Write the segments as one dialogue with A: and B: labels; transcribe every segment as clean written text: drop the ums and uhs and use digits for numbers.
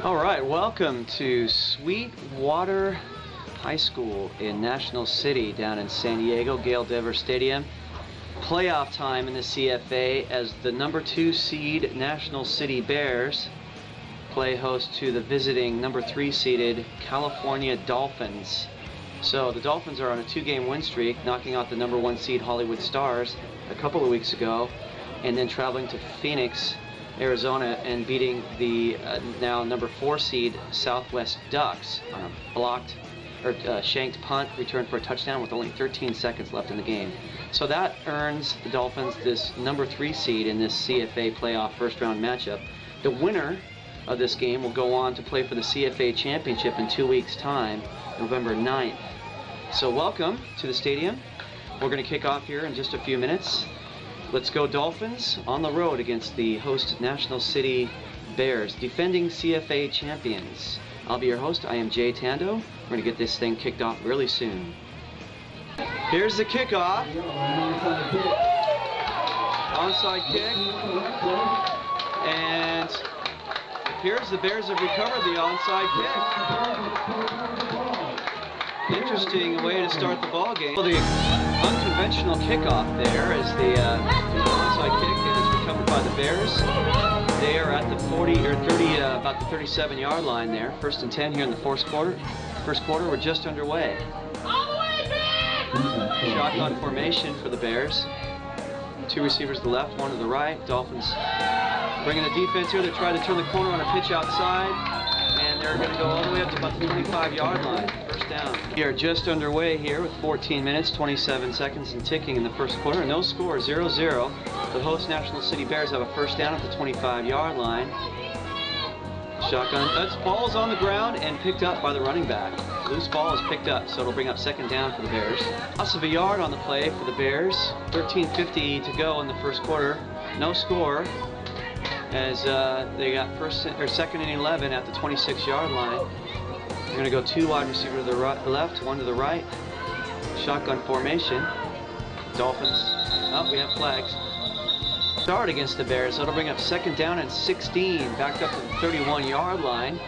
A: All right, welcome to Sweetwater High School in National City down in San Diego, Gail Dever Stadium. Playoff time in the CFA as the number 2 seed National City Bears play host to the visiting number 3 seeded California Dolphins. So the Dolphins are on a 2-game win streak, knocking out the number 1 seed Hollywood Stars a couple of weeks ago, and then traveling to Phoenix, Arizona, and beating the now number 4 seed Southwest Ducks on a shanked punt returned for a touchdown with only 13 seconds left in the game. So that earns the Dolphins this number 3 seed in this CFA playoff first round matchup. The winner of this game will go on to play for the CFA championship in 2 weeks' time, November 9th. So welcome to the stadium. We're going to kick off here in just a few minutes. Let's go Dolphins on the road against the host National City Bears, defending CFA champions. I'll be your host. I am Jay Tando. We're going to get this thing kicked off really soon. Here's the kickoff. Onside kick. And it appears the Bears have recovered the onside kick. Interesting way to start the ball game. Well, the unconventional kickoff there is the onside kick. It is recovered by the Bears. They are at the 40 or 30, about the 37-yard line there. 1st and 10 here in the first quarter. We're just underway. Shotgun formation for the Bears. 2 receivers to the left, 1 to the right. Dolphins bringing the defense here. They're trying to turn the corner on a pitch outside, and they're going to go all the way up to about the 25-yard line. First down. We are just underway here with 14 minutes, 27 seconds and ticking in the first quarter. No score, 0-0. The host National City Bears have a first down at the 25-yard line. Shotgun. That's ball's on the ground and picked up by the running back. Loose ball is picked up, so it'll bring up second down for the Bears. Loss of a yard on the play for the Bears. 13:50 to go in the first quarter. No score as they got second and 11 at the 26-yard line. They're going to go 2 wide receiver to the left, 1 to the right. Shotgun formation. Dolphins. Oh, we have flags. Start against the Bears. That'll bring up second down and 16, backed up to the 31-yard line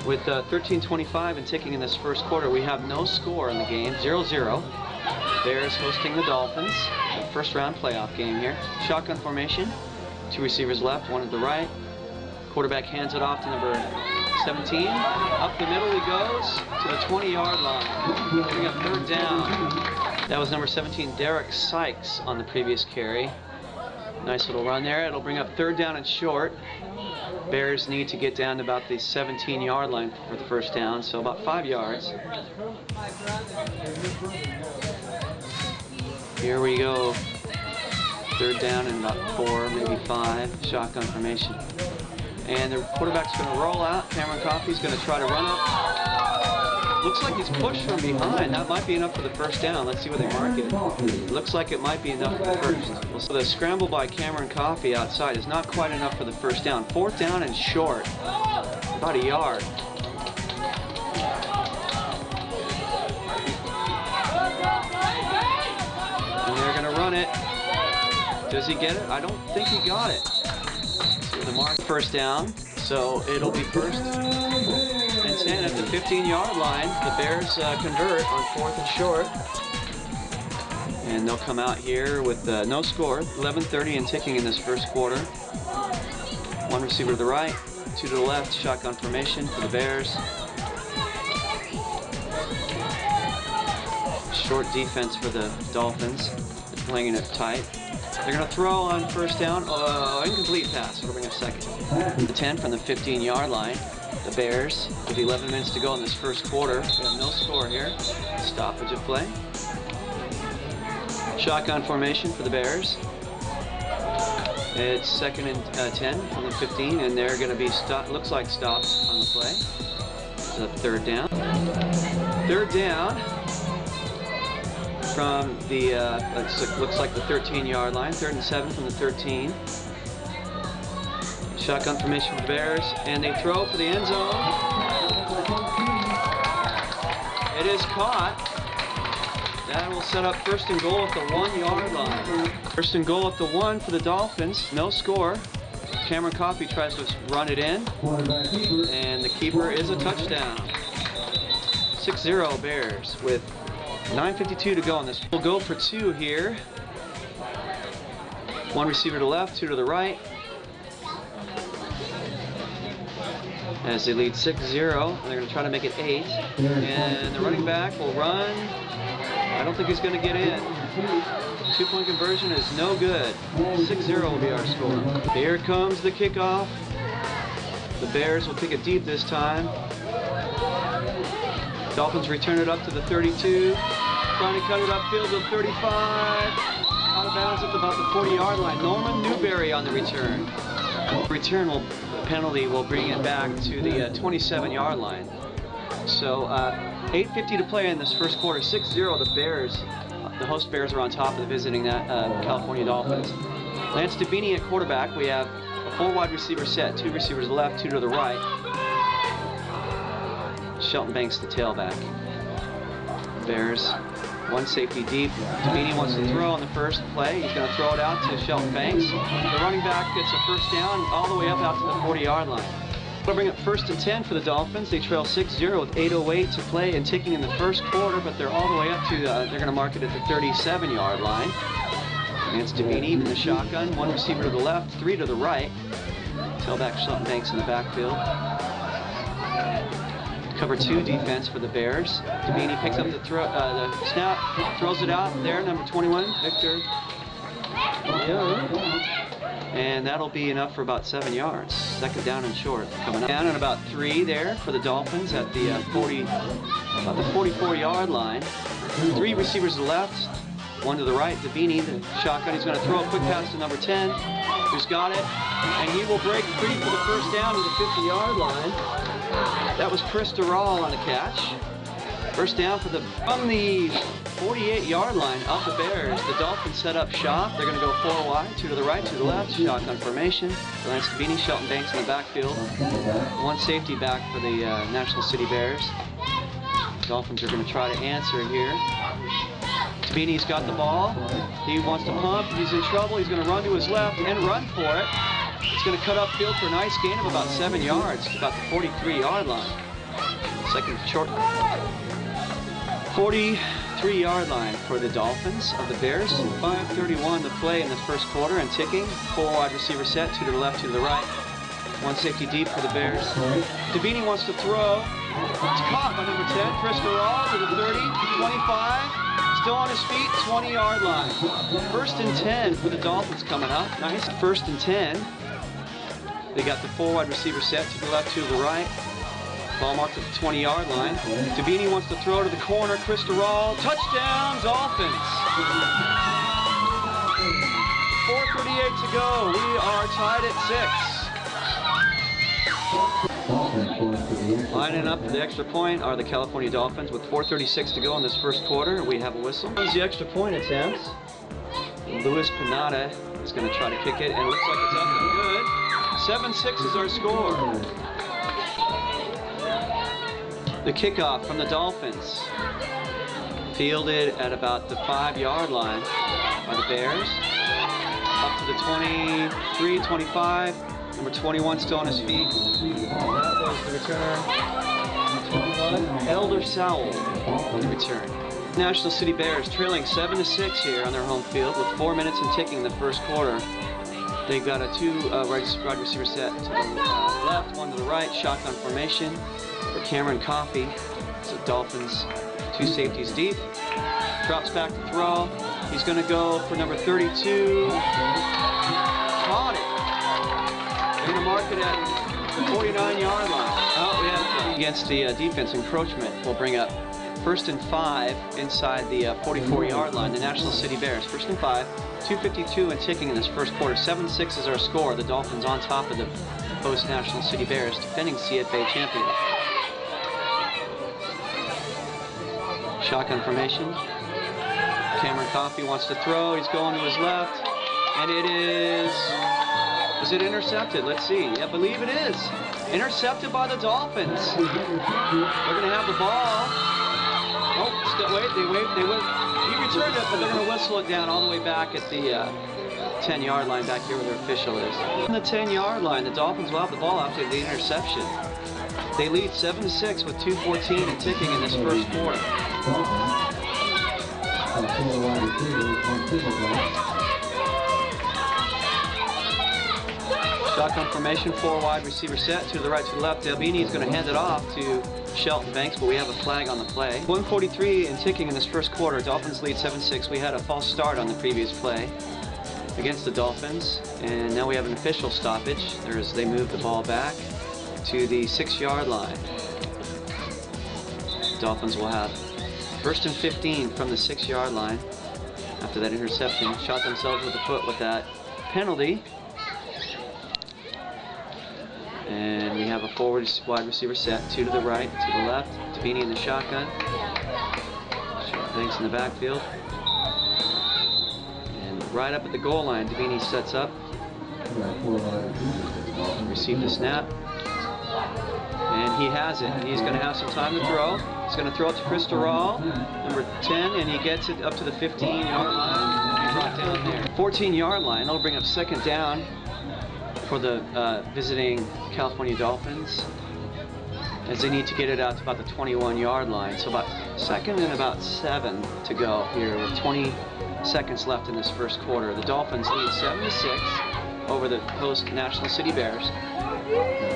A: with 13:25 and ticking in this first quarter. We have no score in the game, 0-0. Bears hosting the Dolphins, the first round playoff game here. Shotgun formation, 2 receivers left, 1 to the right. Quarterback hands it off to number 17. Up the middle he goes to the 20-yard line. Bring up third down. That was number 17, Derek Sykes, on the previous carry. Nice little run there. It'll bring up third down and short. Bears need to get down to about the 17-yard line for the first down, so about 5 yards. Here we go. Third down and about 4, maybe 5. Shotgun formation. And the quarterback's going to roll out. Cameron Coffey's going to try to run up. Looks like he's pushed from behind. That might be enough for the first down. Let's see where they mark it. Looks like it might be enough for the first. So the scramble by Cameron Coffey outside is not quite enough for the first down. 4th down and short. About a yard. And they're going to run it. Does he get it? I don't think he got it. So the mark first down. So it'll be 1st and 10 at the 15-yard line. The Bears convert on 4th and short. And they'll come out here with no score. 11:30 and ticking in this first quarter. 1 receiver to the right, 2 to the left. Shotgun formation for the Bears. Short defense for the Dolphins. They're playing it tight. They're going to throw on first down. Incomplete pass. It'll bring up second. The 10 from the 15-yard line. The Bears, with 11 minutes to go in this first quarter. We have no score here. Stoppage of play. Shotgun formation for the Bears. It's 2nd and 10 from the 15, and they're going to be looks like stopped on the play. It's a third down. Third down from the looks like the 13-yard line. 3rd and 7 from the 13. Shotgun formation for the Bears, and they throw for the end zone. It is caught. That will set up 1st and goal at the 1-yard line. 1st and goal at the 1 for the Dolphins. No score. Cameron Coffey tries to run it in, and the keeper is a touchdown. 6-0 Bears with 9:52 to go on this. We'll go for 2 here. One receiver to the left, 2 to the right. As they lead 6-0, they're going to try to make it 8. And the running back will run. I don't think he's going to get in. 2-point conversion is no good. 6-0 will be our score. Here comes the kickoff. The Bears will kick it deep this time. Dolphins return it up to the 32. Trying to cut it upfield to the 35. Out of bounds at about the 40-yard line. Norman Newberry on the return. Penalty will bring it back to the 27-yard line. So 8:50 to play in this first quarter. 6-0 the Bears. The host Bears are on top of the visiting California Dolphins. Lance Davini at quarterback. We have a 4 wide receiver set. 2 receivers to the left, 2 to the right. Shelton Banks the tailback. Bears 1 safety deep. Davini wants to throw on the first play. He's going to throw it out to Shelton Banks. The running back gets a first down all the way up out to the 40-yard line. They'll bring up 1st and 10 for the Dolphins. They trail 6-0 with 8:08 to play and ticking in the first quarter, but they're all the way up to, they're going to mark it at the 37-yard line. Lance Davini in the shotgun. 1 receiver to the left, 3 to the right. Tailback Shelton Banks in the backfield. Cover 2 defense for the Bears. Davini picks up the snap, throws it out there, number 21, Victor. And that'll be enough for about 7 yards. 2nd down and short coming up. Down and about 3 there for the Dolphins at the about the 44-yard line. 3 receivers to the left, 1 to the right. Davini, the shotgun, he's going to throw a quick pass to number 10, who's got it, and he will break free for the first down to the 50-yard line. That was Chris Durrell on the catch. First down from the 48-yard line of the Bears. The Dolphins set up shop. They're going to go 4 wide, 2 to the right, 2 to the left. Shotgun formation. Lance Davini, Shelton Banks in the backfield. 1 safety back for the National City Bears. Dolphins are going to try to answer here. Davini's got the ball. He wants to pump. He's in trouble. He's going to run to his left and run for it. It's going to cut upfield for a nice gain of about 7 yards to about the 43-yard line. Second short. 43-yard line for the Dolphins of the Bears. 5:31 to play in the first quarter and ticking. 4 wide receiver set, 2 to the left, 2 to the right. 1 safety deep for the Bears. Davini wants to throw. It's caught by number 10, Chris Durrell to the 30, 25. Still on his feet, 20-yard line. 1st and 10 for the Dolphins coming up. Nice. 1st and 10. They got the 4 wide receiver set, 2 to the left, 2 to the right. Ball marked at the 20-yard line. Davini wants to throw to the corner. Chris Durrell. Touchdown, Dolphins. 4:38 to go. We are tied at 6. Lining up for the extra point are the California Dolphins with 4:36 to go in this first quarter. We have a whistle. Here's the extra point attempt. Luis Pinata is going to try to kick it, and it looks like it's up and good. 7-6 is our score. The kickoff from the Dolphins. Fielded at about the 5-yard line by the Bears. Up to the 23, 25. Number 21 still on his feet. That was the returner. 21, Elder Sowell on the return. National City Bears trailing 7-6 here on their home field with 4 minutes and ticking in the first quarter. They've got a 2 wide receiver set to the left, 1 to the right. Shotgun formation for Cameron Coffey. So Dolphins, 2 safeties deep. Drops back to throw. He's going to go for number 32. Caught it. They're going to mark it at the 49-yard line. We have against the defense encroachment. We'll bring up 1st and 5 inside the 44-yard line. The National City Bears. 1st and 5. 2:52 and ticking in this first quarter. 7-6 is our score. The Dolphins on top of the host National City Bears, defending CFA champions. Shotgun formation. Cameron Coffey wants to throw. He's going to his left. And it is it intercepted? Let's see. I believe it is. Intercepted by the Dolphins. They're going to have the ball. Oh, still, wait. He returned it, but they're going to whistle it down all the way back at the 10-yard line back here where their official is. On the 10-yard line, the Dolphins will have the ball after the interception. They lead 7-6 with 2:14 and ticking in this first quarter. Shotgun formation, 4 wide receiver set, to the right, to the left. Delbini is going to hand it off to Shelton Banks, but we have a flag on the play. 1:43 and ticking in this first quarter. Dolphins lead 7-6. We had a false start on the previous play against the Dolphins, and now we have an official stoppage. They move the ball back to the 6-yard line. Dolphins will have 1st and 15 from the 6-yard line after that interception. Shot themselves with the foot with that penalty. And we have a forward wide receiver set, 2 to the right, to the left. Delbini in the shotgun. Banks in the backfield. And right up at the goal line, Delbini sets up. Receive the snap. And he has it. He's going to have some time to throw. He's going to throw it to Chris Doral, number 10, and he gets it up to the 15-yard line. Brought down there. 14-yard line. That'll bring up 2nd down for the visiting California Dolphins, as they need to get it out to about the 21-yard line. So about 2nd and about 7 to go here with 20 seconds left in this first quarter. The Dolphins lead 7-6 over the host National City Bears.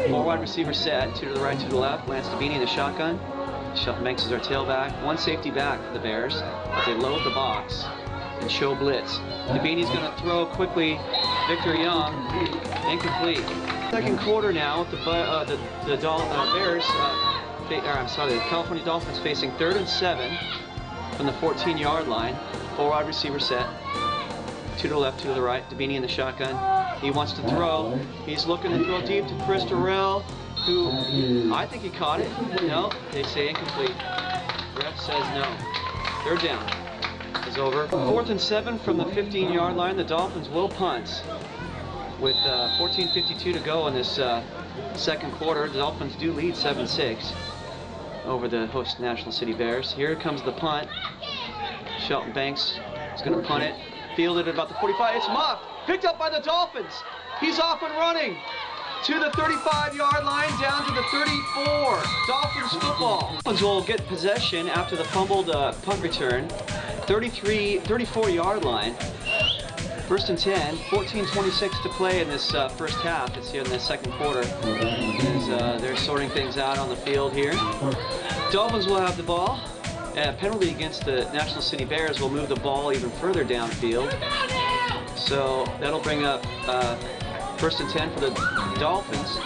A: 4 wide receiver set, 2 to the right, 2 to the left. Lance Delbini in the shotgun. Shelton Banks is our tailback. 1 safety back for the Bears, but they load the box and show blitz. Delbini's going to throw quickly. Victor Young, incomplete. Second quarter now with the Bears, the California Dolphins facing 3rd and 7 from the 14-yard line. 4 wide receiver set, 2 to the left, 2 to the right. Delbini in the shotgun. He wants to throw. He's looking to throw deep to Chris Doral, who I think he caught it. No, they say incomplete. Ref says no. 3rd down is over. 4th and 7 from the 15-yard line. The Dolphins will punt with 14:52 to go in this second quarter. The Dolphins do lead 7-6 over the host National City Bears. Here comes the punt. Shelton Banks is going to punt it. Fielded at about the 45. It's muffed. Picked up by the Dolphins. He's off and running to the 35-yard line, down to the 34. Dolphins football. Dolphins will get possession after the fumbled punt return. 34-yard line. 1st and 10, 14:26 to play in this first half. It's here in the second quarter as they're sorting things out on the field here. Dolphins will have the ball. A penalty against the National City Bears will move the ball even further downfield. So that'll bring up 1st and 10 for the Dolphins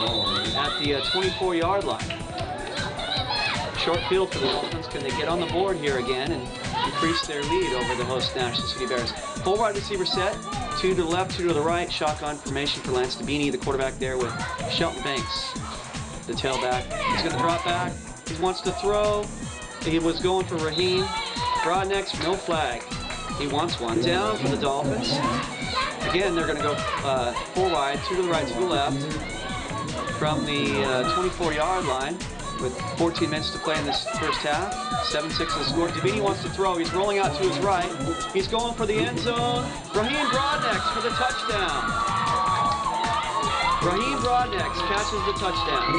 A: at the 24-yard line. Short field for the Dolphins. Can they get on the board here again and increase their lead over the host National City Bears? 4 wide receiver set, 2 to the left, 2 to the right. Shotgun formation for Lance Delbini, the quarterback there with Shelton Banks, the tailback. He's going to drop back. He wants to throw. He was going for Raheem. Broadneck's no flag. He wants one. Down for the Dolphins. Again, they're going to go 4 wide, 2 to the right, 2 to the left from the 24-yard line. With 14 minutes to play in this first half. 7-6 the score. Delbini wants to throw. He's rolling out to his right. He's going for the end zone. Raheem Broadneck for the touchdown. Raheem Broadneck catches the touchdown.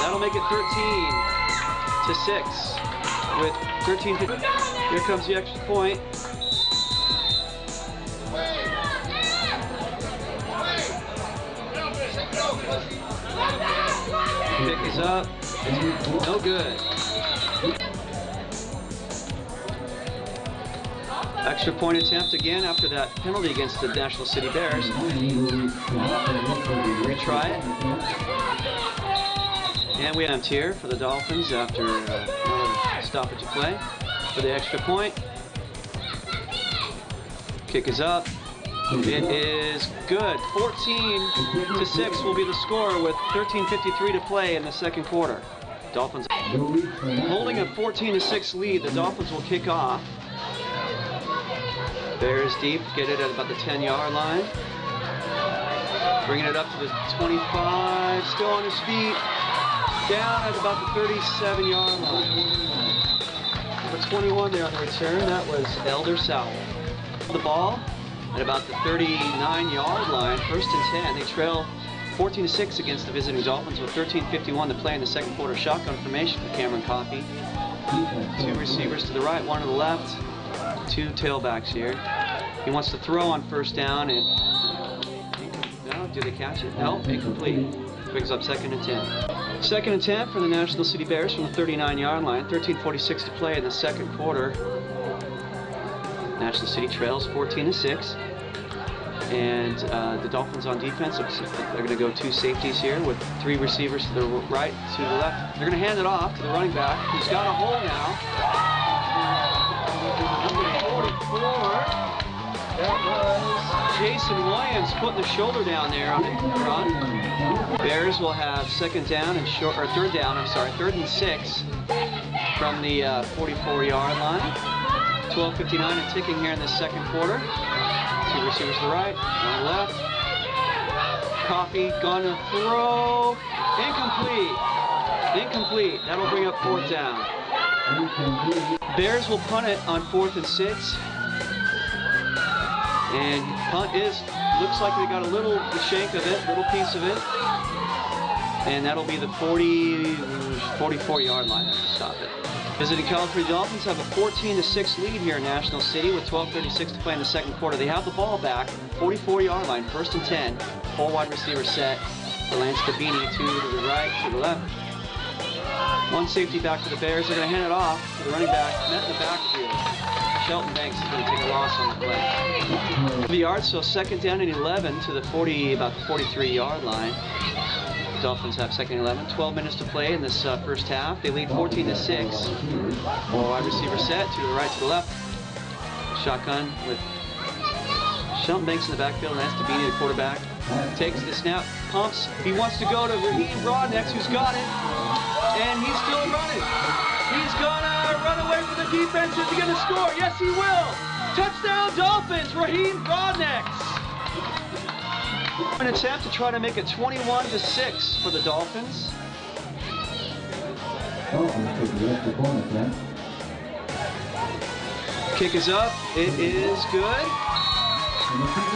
A: That'll make it 13-6 with 13. Here comes the extra point. Pick is up. No good. Extra point attempt again after that penalty against the National City Bears. Retry it. And we have here for the Dolphins after another stoppage of play for the extra point. Kick is up. It is good. 14-6 will be the score with 13:53 to play in the second quarter. Dolphins holding a 14-6 lead. The Dolphins will kick off. Bears deep, get it at about the 10-yard line. Bringing it up to the 25, still on his feet. Down at about the 37-yard line. Number 21 there on the return. That was Elder Sowell. The ball at about the 39-yard line, 1st and 10. They trail 14-6 against the visiting Dolphins with 13:51 to play in the second quarter. Shotgun formation for Cameron Coffey. 2 receivers to the right, 1 to the left. 2 tailbacks here. He wants to throw on 1st down, and no, do they catch it? No, incomplete. Brings up 2nd and 10. 2nd and 10 for the National City Bears from the 39-yard line. 13:46 to play in the second quarter. National City trails 14-6. And the Dolphins on defense, they're going to go 2 safeties here with 3 receivers to the right, 2 to the left. They're going to hand it off to the running back, who's got a hole now. Number 44. That was Jason Williams putting the shoulder down there on the run. Bears will have 2nd down and 3rd down, 3rd and 6 from the 44-yard line. 12:59 and ticking here in the second quarter. 2 receivers to the right, 1 to the left. Coffey gonna throw. Incomplete. That'll bring up 4th down. Bears will punt it on 4th and 6. And punt looks like they got a little shank of it, little piece of it. And that'll be the 44-yard line to stop it. Visiting California Dolphins have a 14-6 lead here in National City with 12:36 to play in the second quarter. They have the ball back, 44-yard line, 1st and 10. 4 wide receiver set for Lance Cabini, 2 to the right, 2 to the left. 1 safety back for the Bears. They're going to hand it off to the running back, met in the backfield. Shelton Banks is going to take a loss on the play. The yards, so 2nd down and 11 to the about the 43-yard line. The Dolphins have 2nd and 11. 12 minutes to play in this first half. They lead 14-6. 4 wide receiver set, 2 to the right, 2 to the left. Shotgun with Shelton Banks in the backfield. Lance Cabini, the quarterback, takes the snap, pumps. He wants to go to Raheem Broadnex, who's got it, and he's still running. He's gonna run away from the defense. Is he gonna score? Yes, he will. Touchdown Dolphins, Raheem Broadnex. An attempt to try to make it 21-6 for the Dolphins. Kick is up. It is good.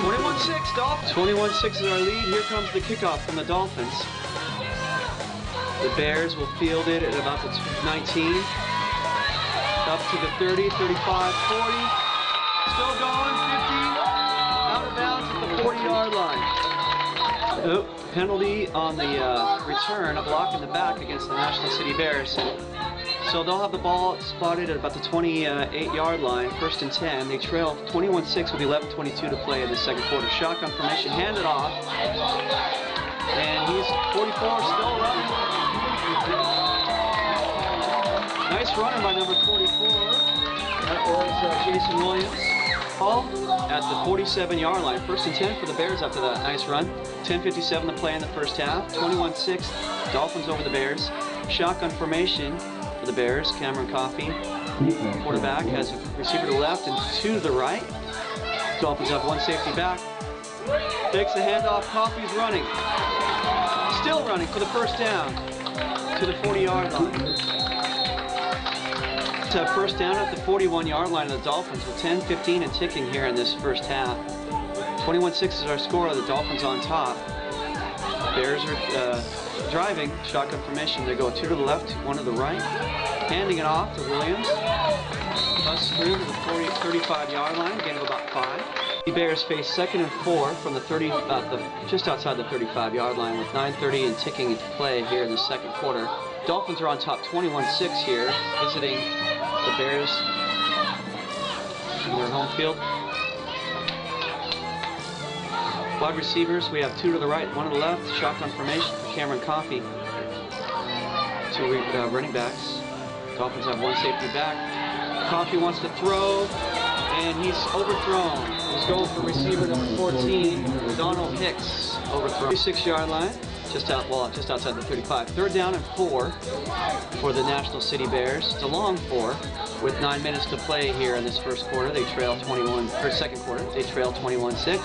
A: 21-6 Dolphins. 21-6 is our lead. Here comes the kickoff from the Dolphins. The Bears will field it at about the 19. Up to the 30, 35, 40. Still going, 50. Out of bounds at the 40-yard line. Oh, penalty on the return, a block in the back against the National City Bears. So they'll have the ball spotted at about the 28-yard line, 1st and 10. They trail 21-6 with 11:22 to play in the second quarter. Shotgun formation, handed off. And he's 44, still running. Nice running by number 44. That was Jason Williams. Ball at the 47-yard line. 1st and 10 for the Bears after that nice run. 10:57 to play in the first half. 21-6, Dolphins over the Bears. Shotgun formation for the Bears. Cameron Coffey, quarterback, has a receiver to the left and 2 to the right. Dolphins have 1 safety back. Takes the handoff. Coffey's running. Still running for the 1st down to the 40-yard line. To 1st down at the 41-yard line of the Dolphins with 10:15 and ticking here in this first half. 21-6 is our score. The Dolphins on top. Bears are driving. Shotgun formation. They go 2 to the left, 1 to the right. Handing it off to Williams. Bust through to the 35-yard line. Gain of about 5. The Bears face 2nd and 4 from the just outside the 35-yard line with 9:30 and ticking into play here in the second quarter. Dolphins are on top 21-6 here, visiting the Bears in their home field. Wide receivers, we have 2 to the right, 1 to the left. Shotgun formation for Cameron Coffey. 2 running backs. Dolphins have 1 safety back. Coffey wants to throw, and he's overthrown. He's going for receiver number 14, Donald Hicks. Overthrown. 36-yard line, just outside the 35. 3rd down and 4 for the National City Bears. It's a long 4 with 9 minutes to play here in this first quarter. They trail second quarter. They trail 21-6.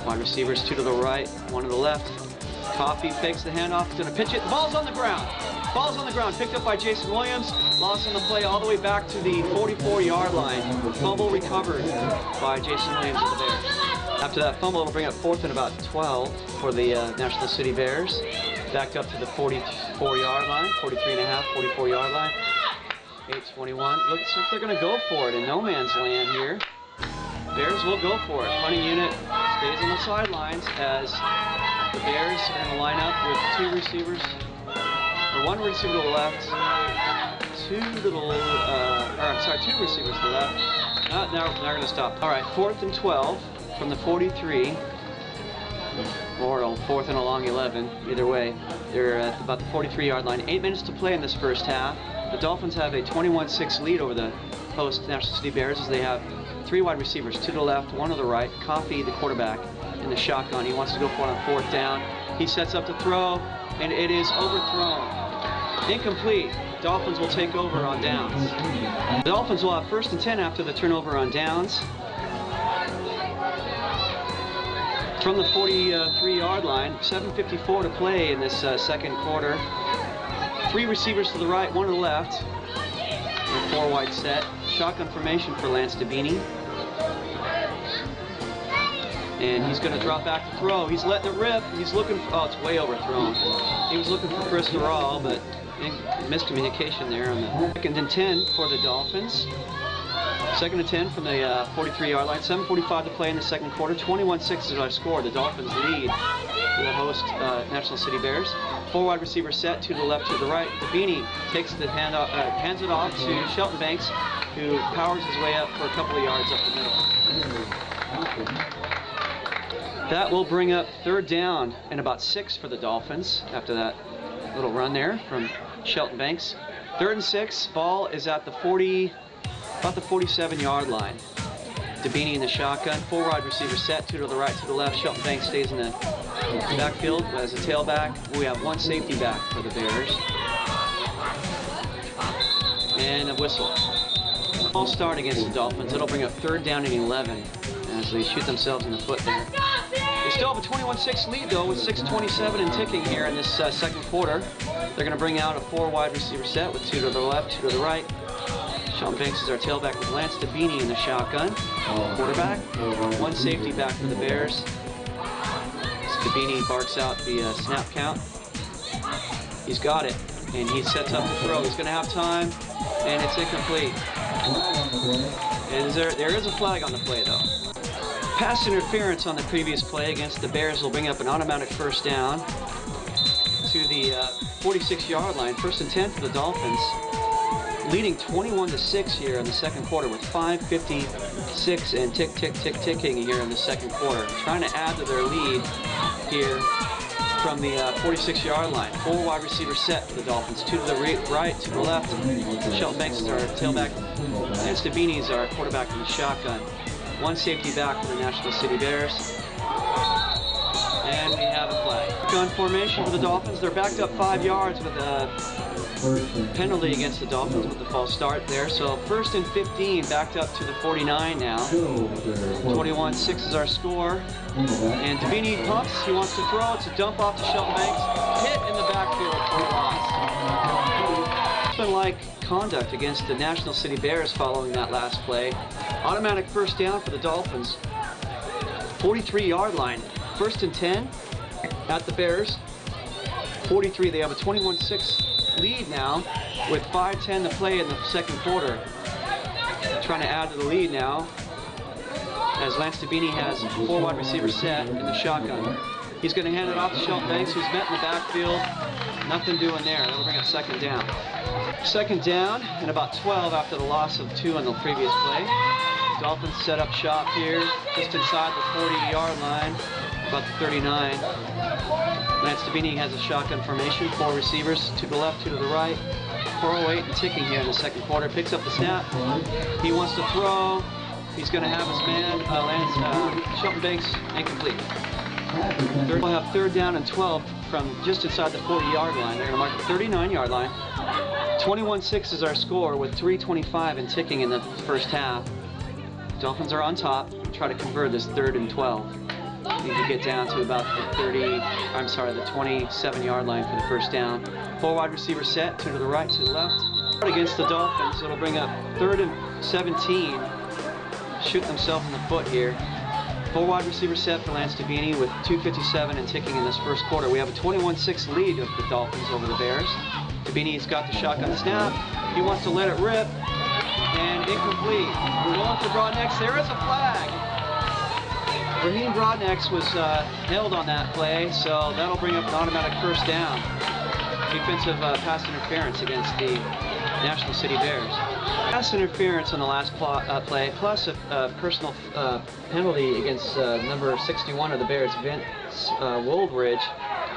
A: Wide receivers, 2 to the right, 1 to the left. Coffey fakes the handoff. He's going to pitch it. The ball's on the ground. Ball's on the ground, picked up by Jason Williams, lost on the play all the way back to the 44-yard line. Fumble recovered by Jason Williams of the Bears. After that fumble, it'll bring up 4th and about 12 for the National City Bears. Back up to the 44-yard line, 43.5, 44-yard line. 8:21. Looks like they're going to go for it in no man's land here. Bears will go for it. Punting unit stays on the sidelines as the Bears are going to line up with two receivers, or one receiver to the left, two receivers to the left. Now they're going to stop. All right, 4th and 12 from the 43, or 4th and a long 11. Either way, they're at about the 43-yard line. 8 minutes to play in this first half. The Dolphins have a 21-6 lead over the host National City Bears as they have 3 wide receivers, 2 to the left, 1 to the right. Coffee, the quarterback, in the shotgun. He wants to go for it on 4th down. He sets up to throw, and it is overthrown. Incomplete. Dolphins will take over on downs. The Dolphins will have 1st and 10 after the turnover on downs. From the 43-yard line, 7:54 to play in this second quarter. 3 receivers to the right, 1 to the left. And 4 wide set. Shotgun formation for Lance Dabini. And he's going to drop back to throw. He's letting it rip. He's looking for, oh, it's way overthrown. He was looking for Chris Doral, but miscommunication there on the 2nd and 10 for the Dolphins. 2nd and 10 from the 43-yard line. 7:45 to play in the second quarter. 21-6 is our score. The Dolphins lead the host National City Bears. 4 wide receiver set, 2 to the left, 2 to the right. Dabini takes the hands it off to Shelton Banks, who powers his way up for a couple of yards up the middle. That will bring up 3rd down and about 6 for the Dolphins after that little run there from Shelton Banks. 3rd and 6. Ball is at the about the 47-yard line. Dabini in the shotgun. 4 wide receiver set, 2 to the right, 2 to the left. Shelton Banks stays in the backfield as a tailback. We have 1 safety back for the Bears. And a whistle. All start against the Dolphins. It'll bring up 3rd down and 11 as they shoot themselves in the foot there. They still have a 21-6 lead though with 6:27 and ticking here in this second quarter. They're going to bring out a 4 wide receiver set with 2 to the left, 2 to the right. Shelton Banks is our tailback with Lance Dabini in the shotgun. Quarterback. 1 safety back for the Bears. Dabini barks out the snap count. He's got it, and he sets up to throw. He's going to have time, and it's incomplete. And there is a flag on the play, though. Pass interference on the previous play against the Bears will bring up an automatic 1st down to the 46-yard line. 1st and 10 for the Dolphins. Leading 21-6 here in the second quarter with 5:56 and ticking here in the second quarter. Trying to add to their lead here from the 46-yard line. 4 wide receiver set for the Dolphins. 2 to the right, 2 to the left. Shelton Banks is our tailback. Lance Dabini is our quarterback in the shotgun. 1 safety back for the National City Bears. And we have a flag. Gun formation for the Dolphins. They're backed up 5 yards with a penalty against the Dolphins with the false start there. So 1st and 15, backed up to the 49 now. 21-6 is our score. And Dabini pumps. He wants to throw. It's a dump off to Shelton Banks. Hit in the backfield for a loss. Like conduct against the National City Bears following that last play. Automatic 1st down for the Dolphins. 43-yard line. 1st and 10 at the Bears. 43. They have a 21-6 lead now with 5:10 to play in the second quarter. Trying to add to the lead now as Lance Dabini has 4 wide receivers set in the shotgun. He's going to hand it off to Shelton Banks, who's met in the backfield. Nothing doing there. That'll bring up 2nd down. 2nd down and about 12 after the loss of 2 on the previous play. Dolphins set up shop here just inside the 40-yard line, about the 39. Lance Dabini has a shotgun formation, 4 receivers, 2 to the left, 2 to the right. 4:08 and ticking here in the second quarter. Picks up the snap. He wants to throw. He's going to have his man, Shelton Banks, incomplete. We'll have 3rd down and 12 from just inside the 40-yard line. They're going to mark the 39-yard line. 21-6 is our score with 3:25 and ticking in the first half. Dolphins are on top. Try to convert this 3rd and 12. Need to get down to about the 27-yard line for the first down. 4 wide receiver set, 2 to the right, 2 to the left. Against the Dolphins, it'll bring up 3rd and 17. Shoot themselves in the foot here. 4 wide receiver set for Lance Dabini with 2:57 and ticking in this first quarter. We have a 21-6 lead of the Dolphins over the Bears. Dabini's got the shotgun snap. He wants to let it rip. And incomplete. We're going to Broadnex. There is a flag. Raheem Broadnex was held on that play, so that'll bring up an automatic first down. Defensive pass interference against the National City Bears. Pass interference on the last play, plus a personal penalty against number 61 of the Bears, Vince Woldridge.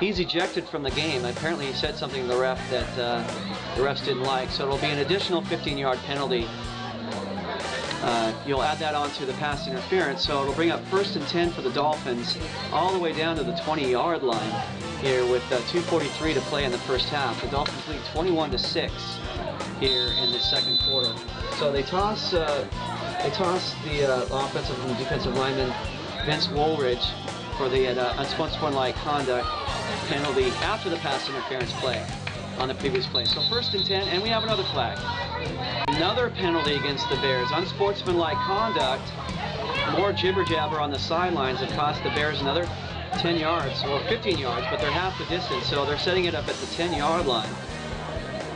A: He's ejected from the game. Apparently he said something to the ref that the refs didn't like, so it'll be an additional 15-yard penalty. You'll add that onto the pass interference, so it'll bring up 1st and 10 for the Dolphins all the way down to the 20-yard line here with 2:43 to play in the first half. The Dolphins lead 21-6 here in the second quarter. So they toss the offensive and defensive lineman Vince Woolridge for the unsportsmanlike conduct penalty after the pass interference play on the previous play. So 1st and 10, and we have another flag. Another penalty against the Bears, unsportsmanlike conduct. More jibber jabber on the sidelines that cost the Bears another 10 yards, or 15 yards, but they're half the distance, so they're setting it up at the 10-yard line.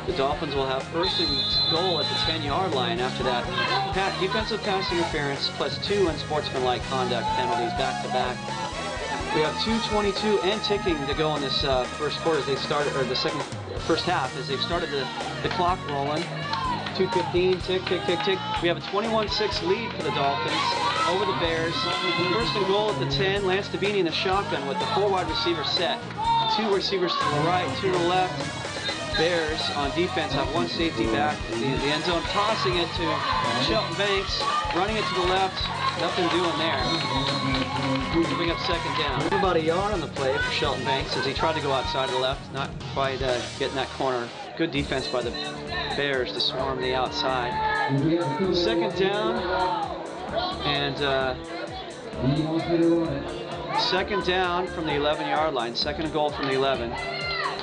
A: The Dolphins will have 1st and goal at the 10-yard line after that defensive pass interference plus 2 unsportsmanlike conduct penalties back to back. We have 2:22 and ticking to go in this first quarter as they started, or the first half as they've started the clock rolling. 2:15, tick, tick, tick, tick. We have a 21-6 lead for the Dolphins over the Bears. 1st and goal at the 10. Lance Dabini in the shotgun with the 4 wide receiver set. 2 receivers to the right, 2 to the left. Bears on defense have 1 safety back in the end zone, tossing it to Shelton Banks, running it to the left. Nothing doing there. Bring up 2nd down. About a yard on the play for Shelton Banks as he tried to go outside to the left, not quite getting that corner. Good defense by the Bears to swarm the outside. 2nd down, and 2nd down from the 11-yard line. 2nd and goal from the 11.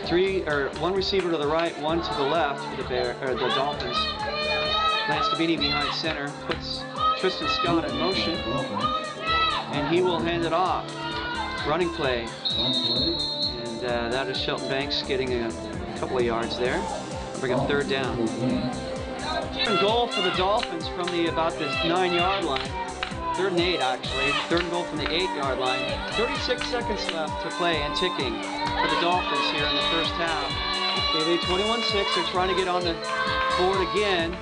A: 1 receiver to the right, 1 to the left for the Dolphins. Lance Dabini behind center puts Tristan Scott in motion, and he will hand it off. Running play, and that is Shelton Banks getting a couple of yards there. Bring up 3rd down. 3rd and goal for the Dolphins from about this 9-yard line. 3rd and 8 actually. 3rd and goal from the 8-yard line. 36 seconds left to play and ticking for the Dolphins here in the first half. They lead 21-6. They're trying to get on the board again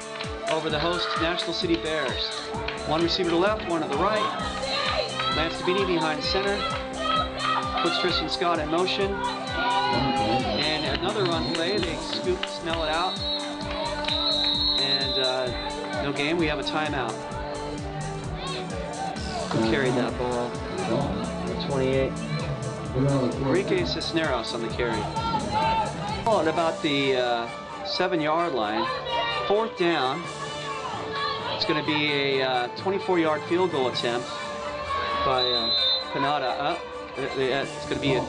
A: over the host National City Bears. 1 receiver to the left, 1 to the right. Lance Dabini behind center. Puts Tristan Scott in motion. And another run play. They snell it out. And no game. We have a timeout. Who carried that ball? Number 28. Enrique Cisneros on the carry. At about the 7-yard line. 4th down. It's going to be a 24-yard field goal attempt by Panada. It's going to be a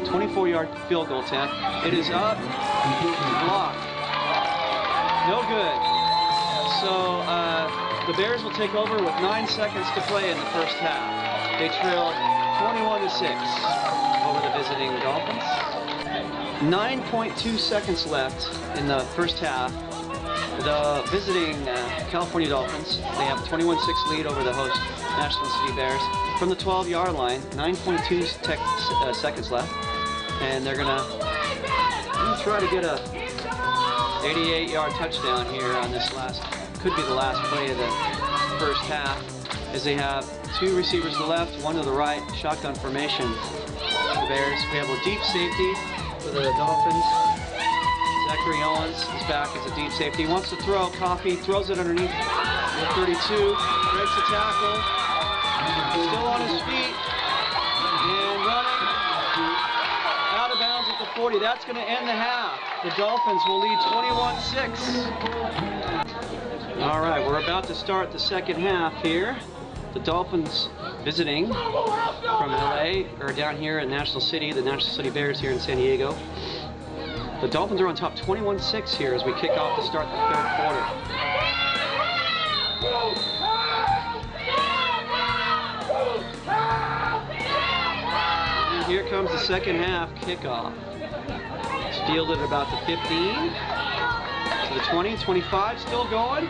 A: 24-yard field goal attempt. It is up. Blocked. No good. So the Bears will take over with 9 seconds to play in the first half. They trail 21-6 over the visiting Dolphins. 9.2 seconds left in the first half. The visiting California Dolphins, they have a 21-6 lead over the host National City Bears from the 12-yard line. 9.2 seconds left, and they're gonna try to get a 88-yard touchdown here on this could be the last play of the first half, as they have 2 receivers to the left, 1 to the right, shotgun formation. The Bears, we have a deep safety for the Dolphins. Zachary Owens is back as a deep safety. He wants to throw. Coffey throws it underneath the 32. Breaks the tackle. Still on his feet. And running. Out of bounds at the 40. That's going to end the half. The Dolphins will lead 21-6. All right, we're about to start the second half here. The Dolphins visiting from LA, or down here in National City, the National City Bears here in San Diego. The Dolphins are on top 21-6 here as we kick off to start the third quarter. And here comes the second half kickoff. It's fielded at about the 15 to the 20, 25, still going.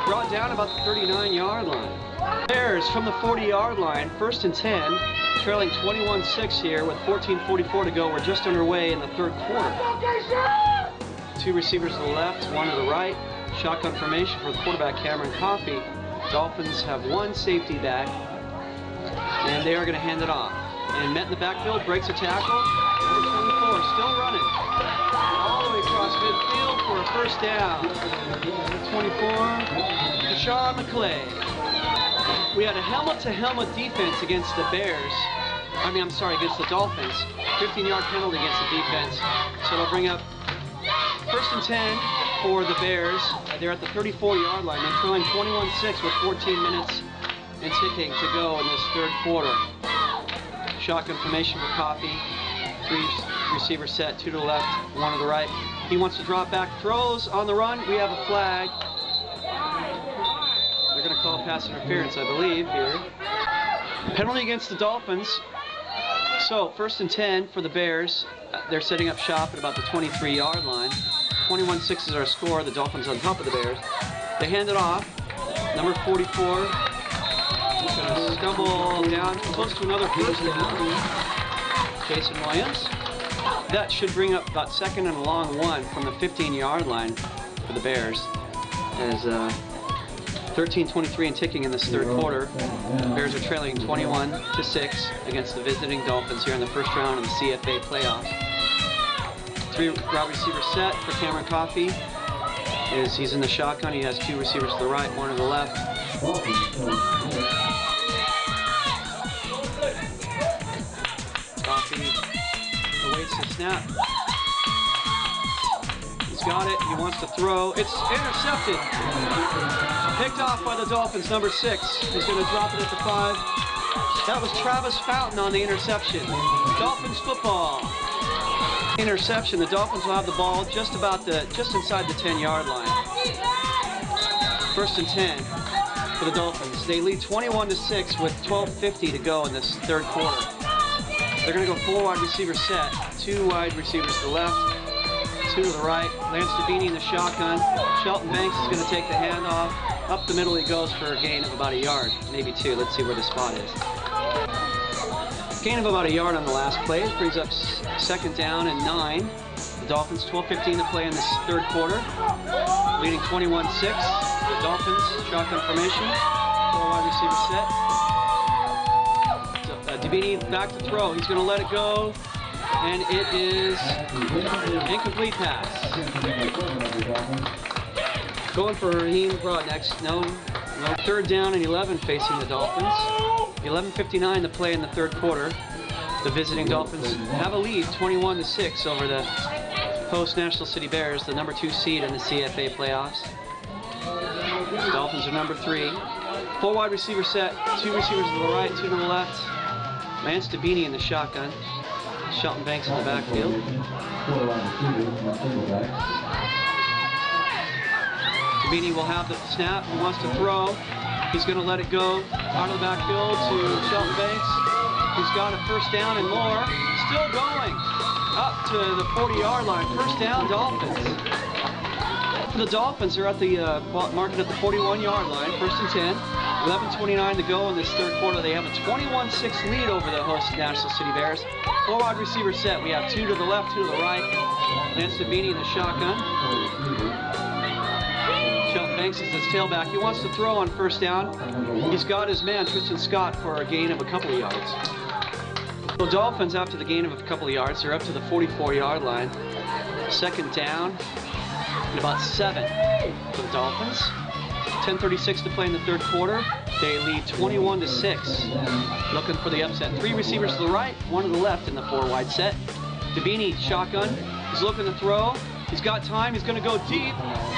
A: Brought down about the 39-yard line. Bears from the 40-yard line, 1st and 10, trailing 21-6 here with 14:44 to go. We're just underway in the third quarter. 2 receivers to the left, 1 to the right. Shotgun formation for the quarterback, Cameron Coffey. Dolphins have 1 safety back, and they are going to hand it off. And met in the backfield, breaks a tackle. Number 24, still running. All the way across midfield for a first down. 24, Kashun McClay. We had a helmet-to-helmet defense against the Bears. Against the Dolphins. 15-yard penalty against the defense. So they'll bring up 1st and 10 for the Bears. They're at the 34-yard line. They're trailing 21-6 with 14 minutes and ticking to go in this third quarter. Shotgun formation for Coffey. 3 receiver set, 2 to the left, 1 to the right. He wants to drop back, throws on the run. We have a flag. They're going to call pass interference, I believe, here. Penalty against the Dolphins. So 1st and 10 for the Bears. They're setting up shop at about the 23-yard line. 21-6 is our score. The Dolphins on top of the Bears. They hand it off. Number 44. He's going to stumble down close to another first down. Jason Williams. That should bring up about 2nd and a long 1 from the 15-yard line for the Bears. As 13:23 and ticking in this third quarter. The Bears are trailing 21-6 against the visiting Dolphins here in the first round of the CFA playoffs. 3 wide receiver set for Cameron Coffey. He's in the shotgun. He has 2 receivers to the right, 1 to the left. Coffey awaits the snap. He's got it. He wants to throw. It's intercepted. Picked off by the Dolphins, number 6. He's going to drop it at the 5. That was Travis Fountain on the interception. Dolphins football. Interception. The Dolphins will have the ball just inside the 10-yard line. 1st and 10 for the Dolphins. They lead 21-6 with 12:50 to go in this third quarter. They're going to go 4 wide receiver set, 2 wide receivers to the left, 2 to the right. Lance Dabini in the shotgun. Shelton Banks is going to take the handoff. Up the middle he goes for a gain of about a yard, maybe 2. Let's see where the spot is. Gain of about a yard on the last play. It brings up 2nd down and 9. The Dolphins 12:15 to play in this third quarter. Leading 21-6. The Dolphins shotgun formation. 4 wide receiver set. Dabini back to throw. He's going to let it go. And it is incomplete pass. Going for Raheem Broad next. No. 3rd down and 11 facing the Dolphins. 11:59 to play in the third quarter. The visiting Dolphins have a lead 21-6 over the host National City Bears, the number 2 seed in the CFA playoffs. The Dolphins are number 3. 4 wide receiver set, 2 receivers to the right, 2 to the left. Lance Dabini in the shotgun. Shelton Banks in the backfield. Dabini will have the snap. He wants to throw. He's going to let it go out of the backfield to Shelton Banks. He's got a first down and more. Still going up to the 40-yard line. First down, Dolphins. The Dolphins are at the marking at the 41-yard line. 1st and 10. 11:29 to go in this third quarter. They have a 21-6 lead over the host National City Bears. 4 wide receiver set. We have 2 to the left, 2 to the right. Lance Dabini in the shotgun. Shelton Banks is his tailback. He wants to throw on first down. He's got his man, Tristan Scott, for a gain of a couple of yards. The Dolphins, after the gain of a couple of yards, they're up to the 44-yard line. 2nd down and about 7 for the Dolphins. 10:36 to play in the third quarter. They lead 21-6. Looking for the upset. 3 receivers to the right, 1 to the left in the 4 wide set. Dabini, shotgun. He's looking to throw. He's got time. He's going to go deep.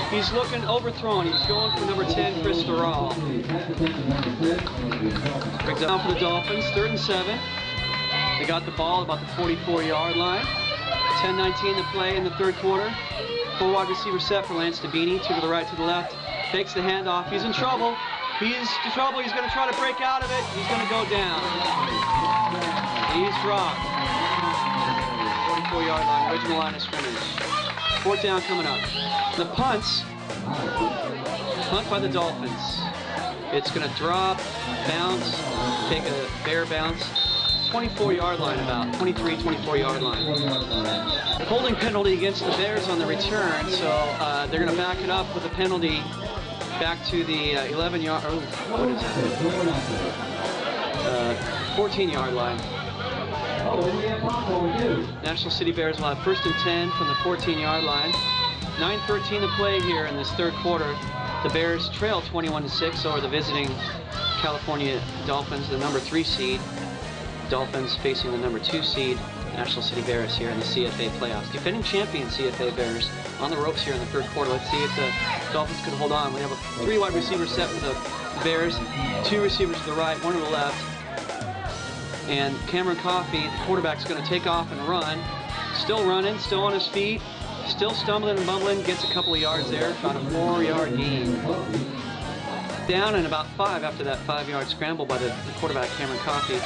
A: He's looking overthrown. He's going for number 10, Chris Doral. Brings it down for the Dolphins. 3rd and 7. They got the ball about the 44-yard line. 10:19 to play in the 3rd quarter. 4 wide receiver set for Lance Dabini. 2 to the right, to the left. Takes the handoff. He's in trouble. He's in trouble. He's going to try to break out of it. He's going to go down. He's dropped. 44-yard line, original line of scrimmage. 4th down coming up. The punts. Punt by the Dolphins. It's going to drop, bounce, take a Bear bounce. 24-yard line about, 23, 24-yard line. Holding penalty against the Bears on the return, so they're going to back it up with a penalty back to the 11-yard, oh, what is that? 14-yard line. National City Bears will have 1st and 10 from the 14-yard line. 9:13 to play here in this 3rd quarter. The Bears trail 21-6 over the visiting California Dolphins, the number 3 seed. Dolphins facing the number 2 seed, National City Bears here in the CFA playoffs. Defending champion CFA Bears on the ropes here in the 3rd quarter. Let's see if the Dolphins can hold on. We have a 3 wide receiver set for the Bears, 2 receivers to the right, 1 to the left. And Cameron Coffey, the quarterback's going to take off and run. Still running, still on his feet, still stumbling and bumbling, gets a couple of yards there, about a 4-yard gain. Down and about 5 after that 5-yard scramble by the quarterback, Cameron Coffey.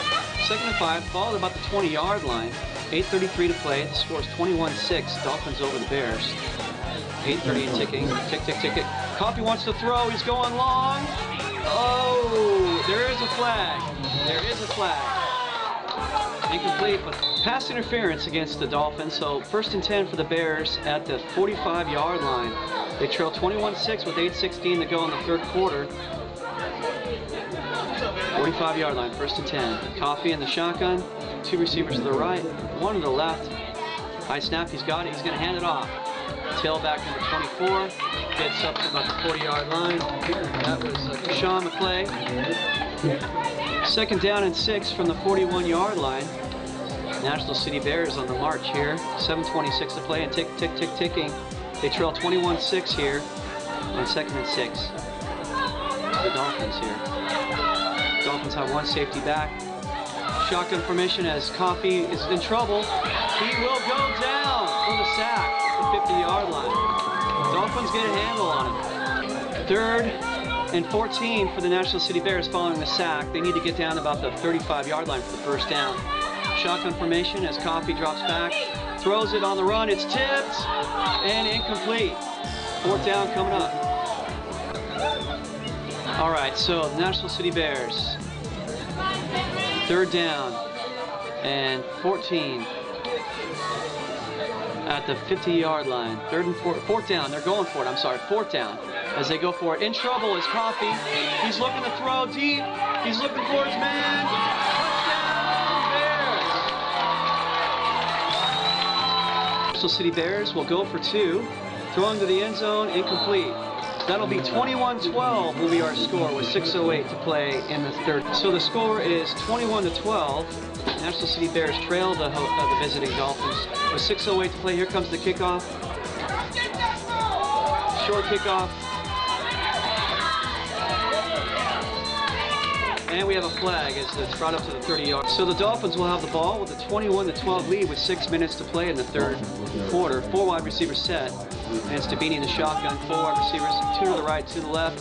A: 2nd and 5, ball at about the 20-yard line. 8:33 to play. The score is 21-6. Dolphins over the Bears. 8:30 and ticking. Tick, tick, tick, tick. Coffey wants to throw. He's going long. Oh, there is a flag. There is a flag. Incomplete, but pass interference against the Dolphins. So 1st and 10 for the Bears at the 45-yard line. They trail 21-6 with 8:16 to go in the 3rd quarter. 45-yard line, 1st and 10. Coffey in the shotgun. 2 receivers to the right, 1 to the left. High snap, he's got it. He's going to hand it off. Tailback number 24 gets up to about the 40-yard line. That was Kashun McClay. 2nd down and 6 from the 41-yard line. National City Bears on the march here. 7:26 to play and tick, tick, tick, ticking. They trail 21-6 here on 2nd and 6. The Dolphins here. Dolphins have 1 safety back. Shotgun formation as Coffey is in trouble. He will go down for the sack at the 50-yard line. Dolphins get a handle on him. 3rd and 14 for the National City Bears following the sack. They need to get down about the 35-yard line for the 1st down. Shotgun formation as Coffey drops back, throws it on the run. It's tipped and incomplete. 4th down coming up. All right, so the National City Bears. 3rd down and 14 at the 50-yard line. 3rd and 4th down. They're going for it. I'm sorry, 4th down as they go for it. In trouble is Coffey. He's looking to throw deep. He's looking for his man. Touchdown, Bears. National City Bears will go for 2. Throwing to the end zone, incomplete. That'll be 21-12 will be our score with 6:08 to play in the 3rd. So the score is 21-12. National City Bears trail the visiting Dolphins with 6:08 to play. Here comes the kickoff. Short kickoff. And we have a flag as it's brought up to the 30-yard. So the Dolphins will have the ball with a 21-12 lead with 6 minutes to play in the 3rd quarter. 4 wide receivers set. And it's Dabini in the shotgun. 4 wide receivers, 2 to the right, 2 to the left.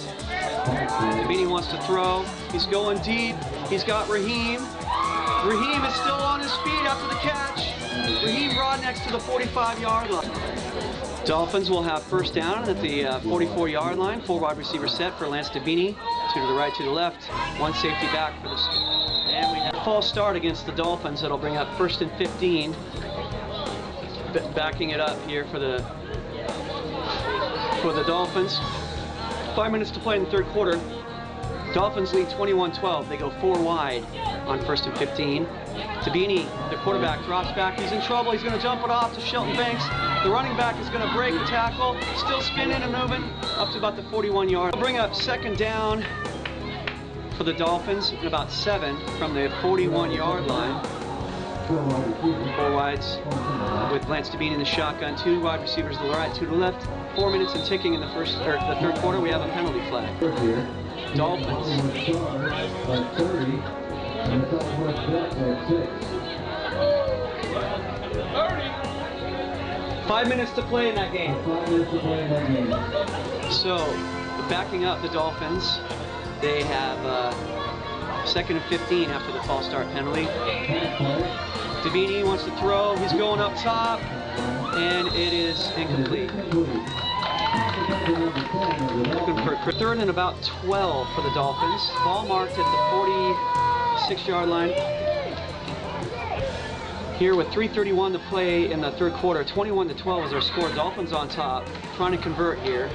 A: Dabini wants to throw. He's going deep. He's got Raheem. Raheem is still on his feet after the catch. Raheem Broad next to the 45-yard line. Dolphins will have 1st down at the 44-yard line. 4 wide receivers set for Lance Dabini. 2 to the right, 2 to the left. 1 safety back for this. And we have a false start against the Dolphins. That'll bring up 1st and 15. Backing it up here for the Dolphins. 5 minutes to play in the 3rd quarter. Dolphins lead 21-12. They go 4 wide on 1st and 15. Dabini, the quarterback, drops back. He's in trouble. He's going to jump it off to Shelton Banks. The running back is going to break the tackle. Still spinning and moving up to about the 41-yard. They'll bring up 2nd down for the Dolphins and about 7 from the 41-yard line. Four wides with Lance Devine in the shotgun. Two wide receivers to the right, two to the left. 4 minutes and ticking in the third quarter. We have a penalty flag. Dolphins. 5 minutes to play in that game. So, backing up the Dolphins, they have 2nd and 15 after the false start penalty. Devine wants to throw. He's going up top, and it is incomplete. Looking for 3rd and about 12 for the Dolphins. Ball marked at the 46-yard line. Here with 3:31 to play in the third quarter, 21-12 is our score. Dolphins on top, trying to convert here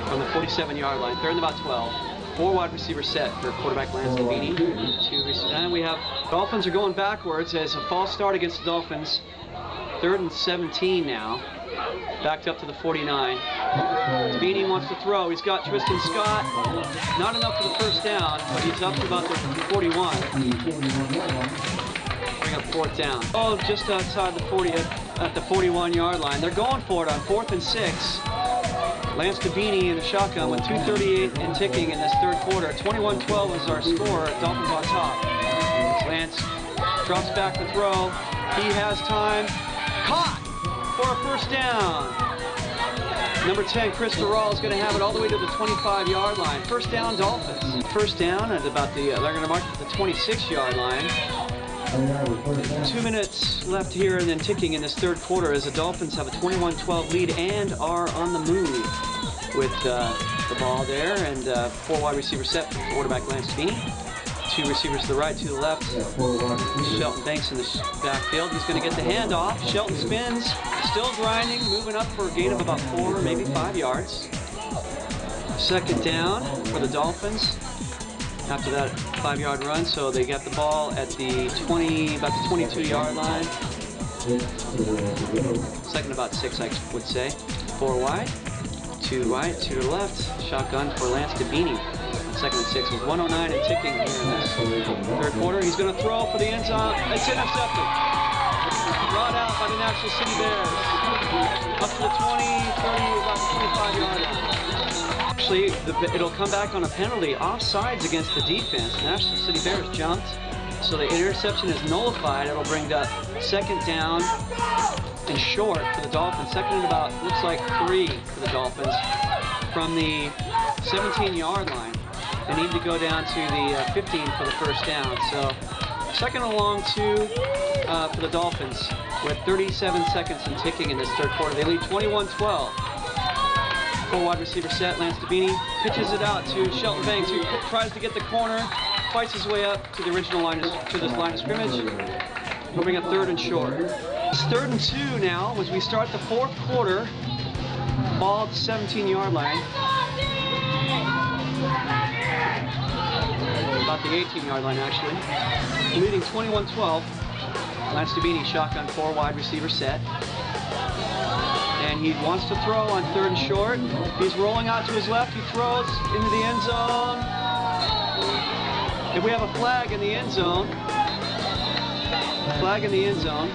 A: from the 47-yard line. 3rd and about 12. 4 wide receiver set for quarterback Lance Devine. And we have Dolphins are going backwards as a false start against the Dolphins. 3rd and 17 now. Backed up to the 49. Devine wants to throw. He's got Tristan Scott. Not enough for the first down, but he's up to about the 41. Bring up 4th down. Oh, just outside the 40 at the 41-yard line. They're going for it on 4th and 6. Lance Devine in the shotgun with 2:38 and ticking in this third quarter. 21-12 is our score. Dolphins on top. Lance drops back to throw. He has time. Caught for a first down. Number 10, Chris Durrell is going to have it all the way to the 25-yard line. First down, Dolphins. First down at about the, they're going to mark at the 26-yard line. 2 minutes left here and then ticking in this third quarter as the Dolphins have a 21-12 lead and are on the move with the ball there. And 4 wide receiver set for quarterback Lance Devine. 2 receivers to the right, 2 to the left. Shelton Banks in the backfield. He's going to get the handoff. Shelton spins, still grinding, moving up for a gain of about 4, maybe 5 yards. 2nd down for the Dolphins after that 5-yard run. So they got the ball at the about the 22-yard line. 2nd about 6, I would say. 4 wide, 2 right, 2 to the left. Shotgun for Lance Devine. 2nd and 6 with 1:09 and ticking here in this third quarter. He's going to throw for the end zone. It's intercepted. Brought out by the National City Bears. Up to the 20, 30, about the 25-yard line. Actually, it'll come back on a penalty. Offsides against the defense. National City Bears jumped. So the interception is nullified. It'll bring up 2nd down and short for the Dolphins. 2nd and about, looks like 3 for the Dolphins from the 17-yard line. They need to go down to the 15 for the first down. So 2nd and long 2 for the Dolphins with 37 seconds and ticking in this third quarter. They lead 21-12. 4 wide receiver set. Lance Devine pitches it out to Shelton Banks, who tries to get the corner, fights his way up to the original line to this line of scrimmage. He'll bring up 3rd and short. It's 3rd and 2 now as we start the fourth quarter. Ball at the 17-yard line. About the 18-yard line, actually. Leading 21-12. Lance Devine, shotgun 4 wide receiver set. And he wants to throw on 3rd and short. He's rolling out to his left. He throws into the end zone. And we have a flag in the end zone. Flag in the end zone.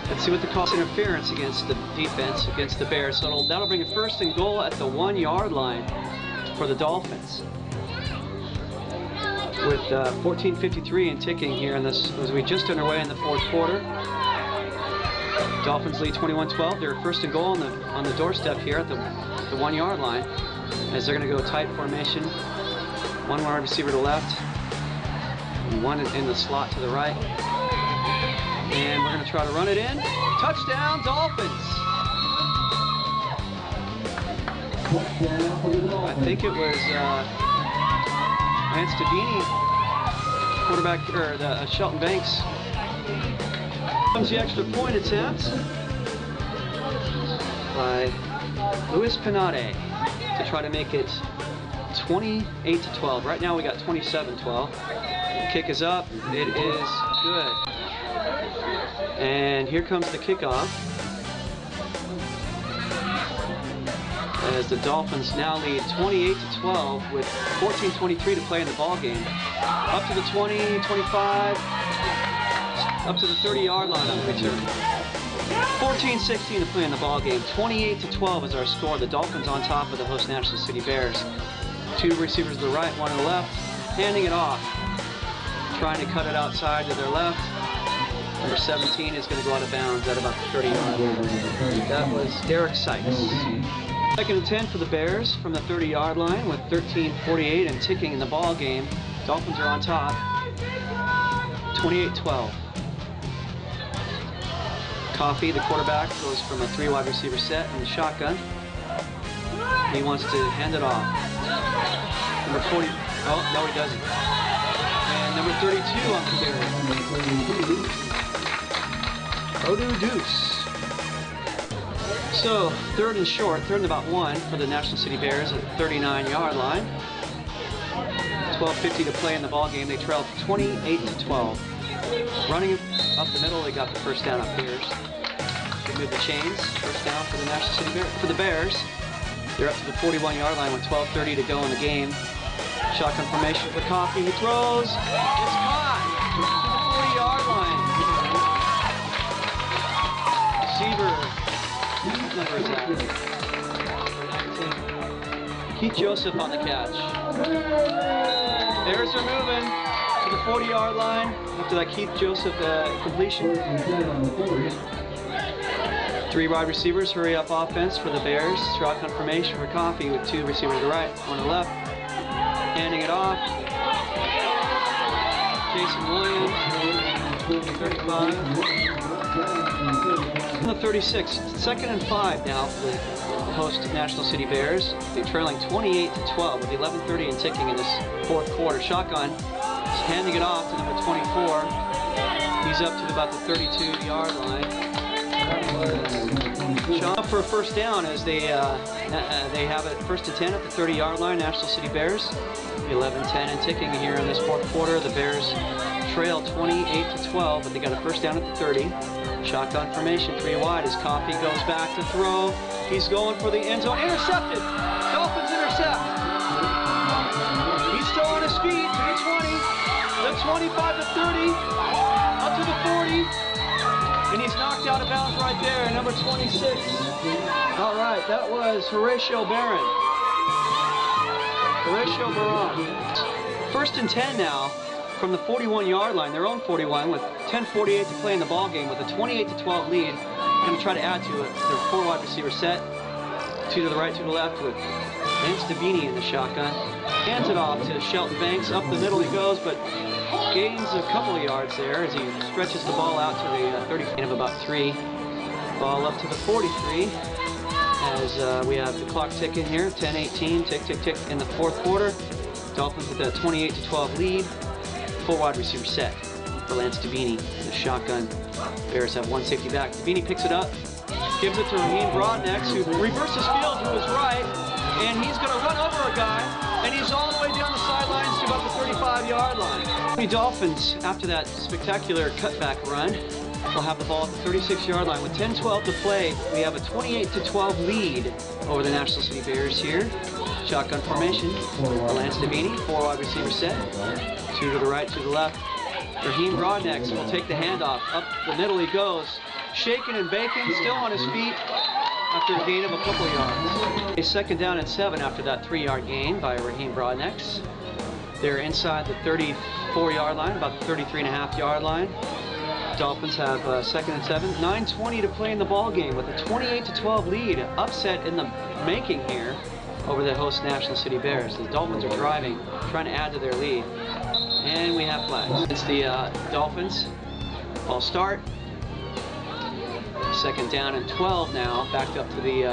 A: Let's see what the call is. Interference against the defense, against the Bears. So that'll bring a 1st and goal at the 1-yard line for the Dolphins. With 14:53 and ticking here in this, as we just underway in the fourth quarter. Dolphins lead 21-12. They're 1st and goal on the doorstep here at the 1-yard line, as they're going to go tight formation. 1 wide receiver to the left, and 1 in the slot to the right. And we're going to try to run it in. Touchdown, Dolphins! I think it was Lance Devine, quarterback, or the Shelton Banks. Comes the extra point attempt by Luis Pinade to try to make it 28-12. Right now we got 27-12. Kick is up. It is good. And here comes the kickoff, as the Dolphins now lead 28-12 with 14:23 to play in the ball game. Up to the 20, 25. up to the 30-yard line on the return. 14-16 to play in the ball game. 28-12 is our score. The Dolphins on top of the host National City Bears. 2 receivers to the right, 1 to the left, handing it off. Trying to cut it outside to their left. Number 17 is going to go out of bounds at about the 30-yard line. That was Derek Sykes. 2nd and 10 for the Bears from the 30-yard line with 13:48 and ticking in the ball game. Dolphins are on top. 28-12. Coffee, the quarterback, goes from a 3 wide receiver set in the shotgun. He wants to hand it off. Number 40. Oh, no, he doesn't. And number 32 on the carry. Odu Deuce. So, 3rd and short, 3rd and about 1 for the National City Bears at the 39-yard line. 12:50 to play in the ball game. They trailed 28-12. Running up the middle, they got the first down up Bears. They move the chains. First down for the National City Bears. For the Bears, they're up to the 41-yard line with 12:30 to go in the game. Shotgun formation for Coffee. He throws. It's caught to the 40-yard line. Receiver. What number is that? Keith Joseph on the catch. Bears are moving to the 40-yard line after that Keith Joseph completion. 3 wide receivers hurry up offense for the Bears. Shotgun formation for Coffee with 2 receivers to the right, 1 to the left. Handing it off. Jason Williams, 35. On the 36, 2nd and 5 now for the host National City Bears. They're trailing 28-12 with 11:30 and ticking in this 4th quarter. Shotgun is handing it off to number 24. He's up to about the 32-yard line. Shot for a first down as they have it 1st and 10 at the 30-yard line. National City Bears 11-10 and ticking here in this 4th quarter. The Bears trail 28-12, but they got a first down at the 30. Shotgun formation, 3 wide as Coffee goes back to throw. He's going for the end zone. Intercepted! Dolphins intercept. He's still on his feet to the 20, the 25 to 30, up to the 40. And he's knocked out of bounds right there, number 26. All right, that was Horatio Barron. Horatio Barron. 1st and 10 now from the 41-yard line, their own 41, with 10:48 to play in the ball game with a 28-12 lead. Going to try to add to it. Their 4 wide receiver set, 2 to the right, 2 to the left with Lance Dabini in the shotgun. Hands it off to Shelton Banks. Up the middle he goes, but gains a couple of yards there as he stretches the ball out to the 30 of about 3. Ball up to the 43 as we have the clock ticking here. 10:18, tick, tick, tick in the 4th quarter. Dolphins with a 28-12 lead. 4 wide receiver set for Lance Dabini in the shotgun. Bears have 1 safety back. Dabini picks it up, gives it to Raheem Broadnex, who reverses field to his right, and he's going to run over a guy, and he's all the way down the sidelines to about the 35-yard line. The Dolphins, after that spectacular cutback run, will have the ball at the 36-yard line. With 10:12 to play, we have a 28-12 lead over the National City Bears here. Shotgun formation for Lance Dabini, 4 wide receiver set, 2 to the right, 2 to the left. Raheem Broadnex will take the handoff. Up the middle he goes, shaking and baking, still on his feet after a gain of a couple yards. A 2nd down and 7 after that 3-yard gain by Raheem Broadnex. They're inside the 34-yard line, about the 33.5-yard line. Dolphins have 2nd and 7. 9:20 to play in the ball game with a 28-12 lead. Upset in the making here over the host National City Bears. The Dolphins are driving, trying to add to their lead. And we have flags. It's the Dolphins. Ball start. 2nd down and 12 now. Backed up to the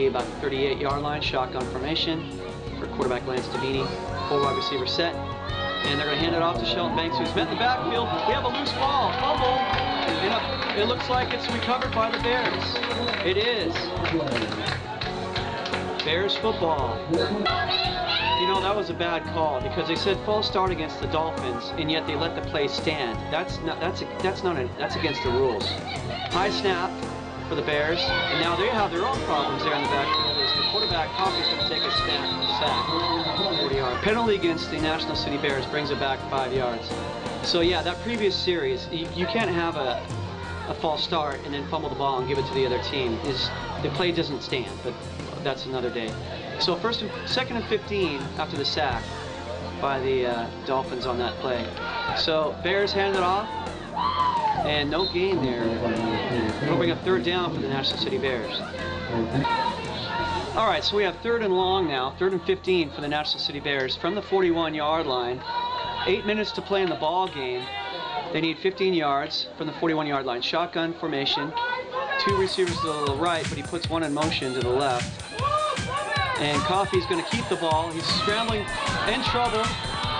A: about the 38-yard line. Shotgun formation for quarterback Lance Dabini. 4 wide receiver set. And they're going to hand it off to Shelton Banks, who's met the backfield. We have a loose ball. Fumble. And it looks like it's recovered by the Bears. It is. Bears football. You know, that was a bad call because they said false start against the Dolphins, and yet they let the play stand. That's against the rules. High snap for the Bears, and now they have their own problems there in the backfield as the quarterback back. Coffey's going to take a sack. 40 yards. Penalty against the National City Bears brings it back 5 yards. So yeah, that previous series, you can't have a false start and then fumble the ball and give it to the other team. The play doesn't stand, but that's another day. So second and 15 after the sack by the Dolphins on that play. So Bears hand it off, and no gain there. It'll bring up third down for the National City Bears. All right, so we have third and long now, third and 15 for the National City Bears from the 41-yard line. 8 minutes to play in the ball game. They need 15 yards from the 41-yard line. Shotgun formation. 2 receivers to the right, but he puts one in motion to the left. And Coffey's going to keep the ball. He's scrambling, in trouble,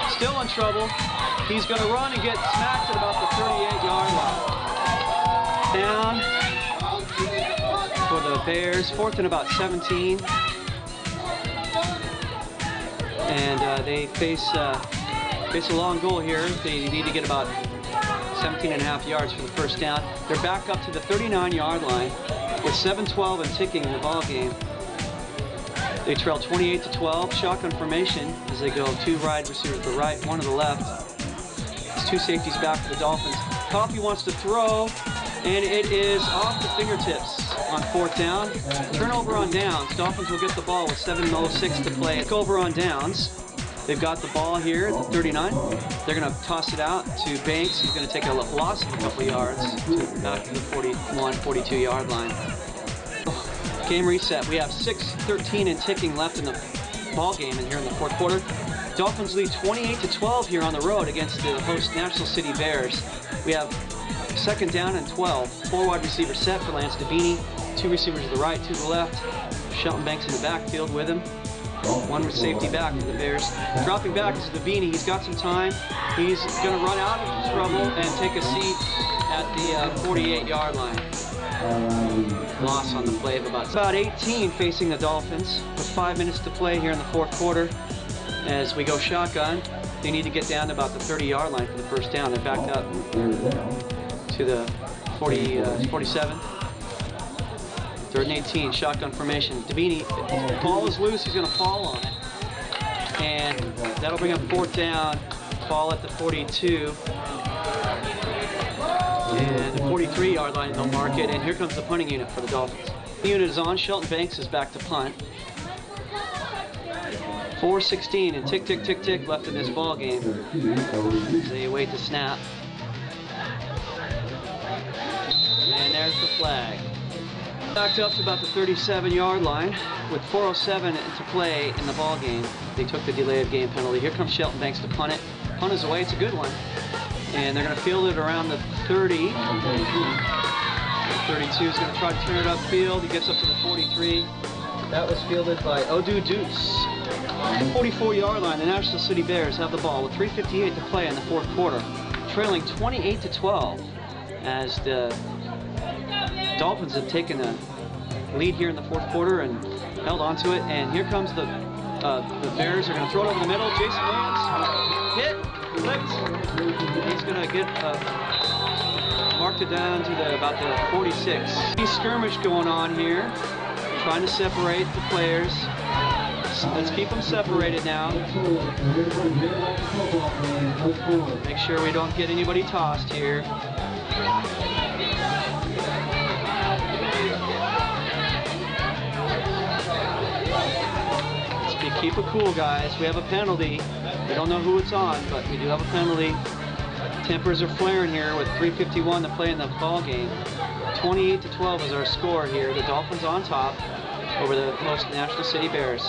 A: still in trouble. He's going to run and get smacked at about the 38-yard line. Down for the Bears, fourth and about 17. And they face a long goal here. They need to get about 17.5 yards for the first down. They're back up to the 39-yard line with 7:12 and ticking in the ball game. They trail 28-12. Shotgun formation as they go 2 wide receivers to the right, 1 to the left. It's 2 safeties back for the Dolphins. Coffey wants to throw, and it is off the fingertips on fourth down. Turnover on downs. Dolphins will get the ball with 7:06 to play. Over on downs. They've got the ball here at the 39. They're going to toss it out to Banks. He's going to take a loss of a couple yards back to the 41, 42-yard line. Game reset. We have 6:13 and ticking left in the ball game and here in the fourth quarter. Dolphins lead 28-12 here on the road against the host National City Bears. We have second down and 12. 4 wide receivers set for Lance Dabini. 2 receivers to the right, 2 to the left. Shelton Banks in the backfield with him. 1 safety back for the Bears. Dropping back is Dabini. He's got some time. He's going to run out of trouble and take a seat at the 48-yard line. Loss on the play of about 18 facing the Dolphins with 5 minutes to play here in the fourth quarter. As we go shotgun, they need to get down to about the 30-yard line for the first down. They're backed up to the 47. Third and 18, shotgun formation. Dabini, ball is loose, he's going to fall on it. And that'll bring up fourth down, ball at the 42. And the 43-yard line, they'll mark it. And here comes the punting unit for the Dolphins. The unit is on. Shelton Banks is back to punt. 4:16 and tick, tick, tick, tick left in this ball game. They await the snap. And there's the flag. Backed up to about the 37-yard line with 4:07 to play in the ball game. They took the delay of game penalty. Here comes Shelton Banks to punt it. Punt is away. It's a good one. And they're going to field it around the 30. The 32 is going to try to turn it upfield. He gets up to the 43. That was fielded by Odu Deuce. 44-yard line. The National City Bears have the ball with 3:58 to play in the fourth quarter, trailing 28-12 as the Dolphins have taken a lead here in the fourth quarter and held onto it. And here comes the Bears are going to throw it over the middle. Jason Williams hit, flipped. He's going to get marked it down to about the 46. Skirmish going on here, trying to separate the players. Let's keep them separated now. Make sure we don't get anybody tossed here. Keep it cool, guys. We have a penalty. We don't know who it's on, but we do have a penalty. Tempers are flaring here with 3:51 to play in the ball game. 28-12 is our score here. The Dolphins on top over the host National City Bears.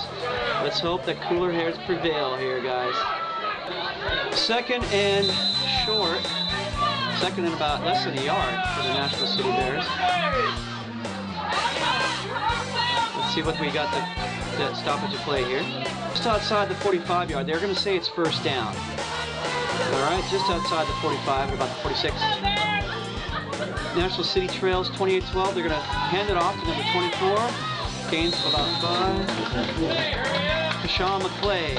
A: Let's hope that cooler heads prevail here, guys. Second and short. Second and about less than a yard for the National City Bears. Let's see what we got the stoppage of play here. Just outside the 45-yard. They're going to say it's first down. All right, just outside the 45 at about the 46. National City trails 28-12. They're going to hand it off to number 24. Gains of about 5. Kashun McClay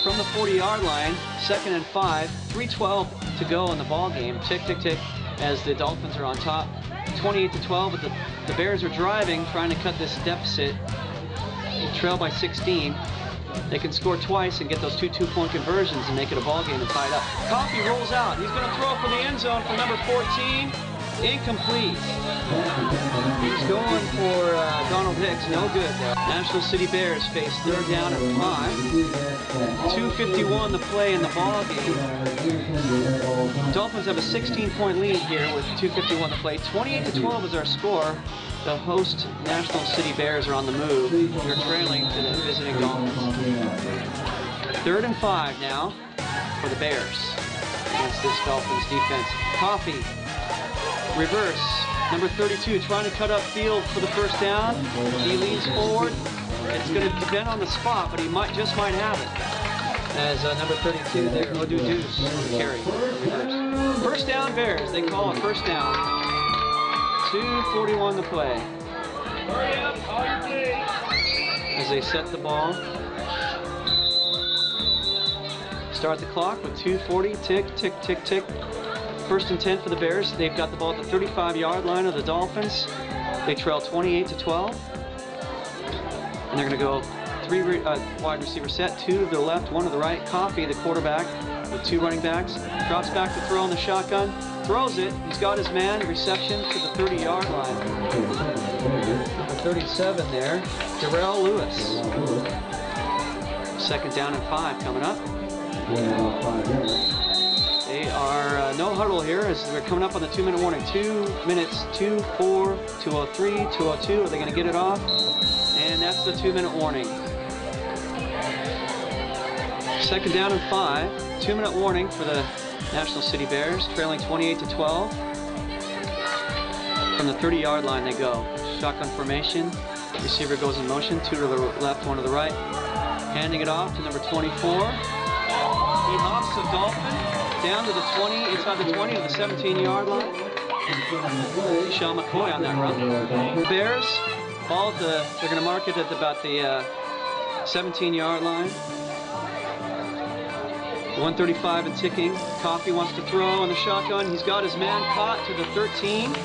A: from the 40-yard line. Second and 5. 3:12 to go in the ball game. Tick, tick, tick as the Dolphins are on top. 28-12, but the Bears are driving, trying to cut this deficit trail by 16. They can score twice and get those two two-point conversions and make it a ball game and tie it up. Coffee rolls out. He's going to throw for the end zone for number 14. Incomplete. He's going for Donald Hicks. No good. National City Bears face third down and 5. 2:51 the play in the ball game. Dolphins have a 16-point lead here with 2:51 the play. 28-12 is our score. The host National City Bears are on the move. They're trailing to the visiting Dolphins. Third and 5 now for the Bears against this Dolphins defense. Coffee. Reverse. Number 32 trying to cut up field for the first down. He leans forward. It's going to depend on the spot, but he just might have it. As number 32 there, Odu Deuce carry. Reverse. First down Bears. They call a first down. 2:41 to play. Hurry up, call your play. As they set the ball. Start the clock with 2:40. Tick, tick, tick, tick. First and 10 for the Bears. They've got the ball at the 35-yard line of the Dolphins. They trail 28-12. And they're going to go 3 wide receiver set, 2 to the left, 1 to the right. Coffee, the quarterback, with 2 running backs. Drops back to throw in the shotgun. Throws it. He's got his man. Reception to the 30-yard line. Number 37 there, Darrell Lewis. Second down and 5 coming up. They are no huddle here as we're coming up on the 2-minute warning. 2 minutes, 2:04, 2:03, 2:02. Are they going to get it off? And that's the 2-minute warning. Second down and 5. 2-minute warning for the National City Bears, trailing 28-12. From the 30-yard line they go. Shotgun formation. Receiver goes in motion. 2 to the left, 1 to the right. Handing it off to number 24. He hops the Dolphin down to the 20, inside the 20 to the 17-yard line. Kashun McClay on that run. Bears, ball at the, they're going to mark it at about the 17-yard line. 1:35 and ticking. Coffee wants to throw on the shotgun. He's got his man caught to the 13.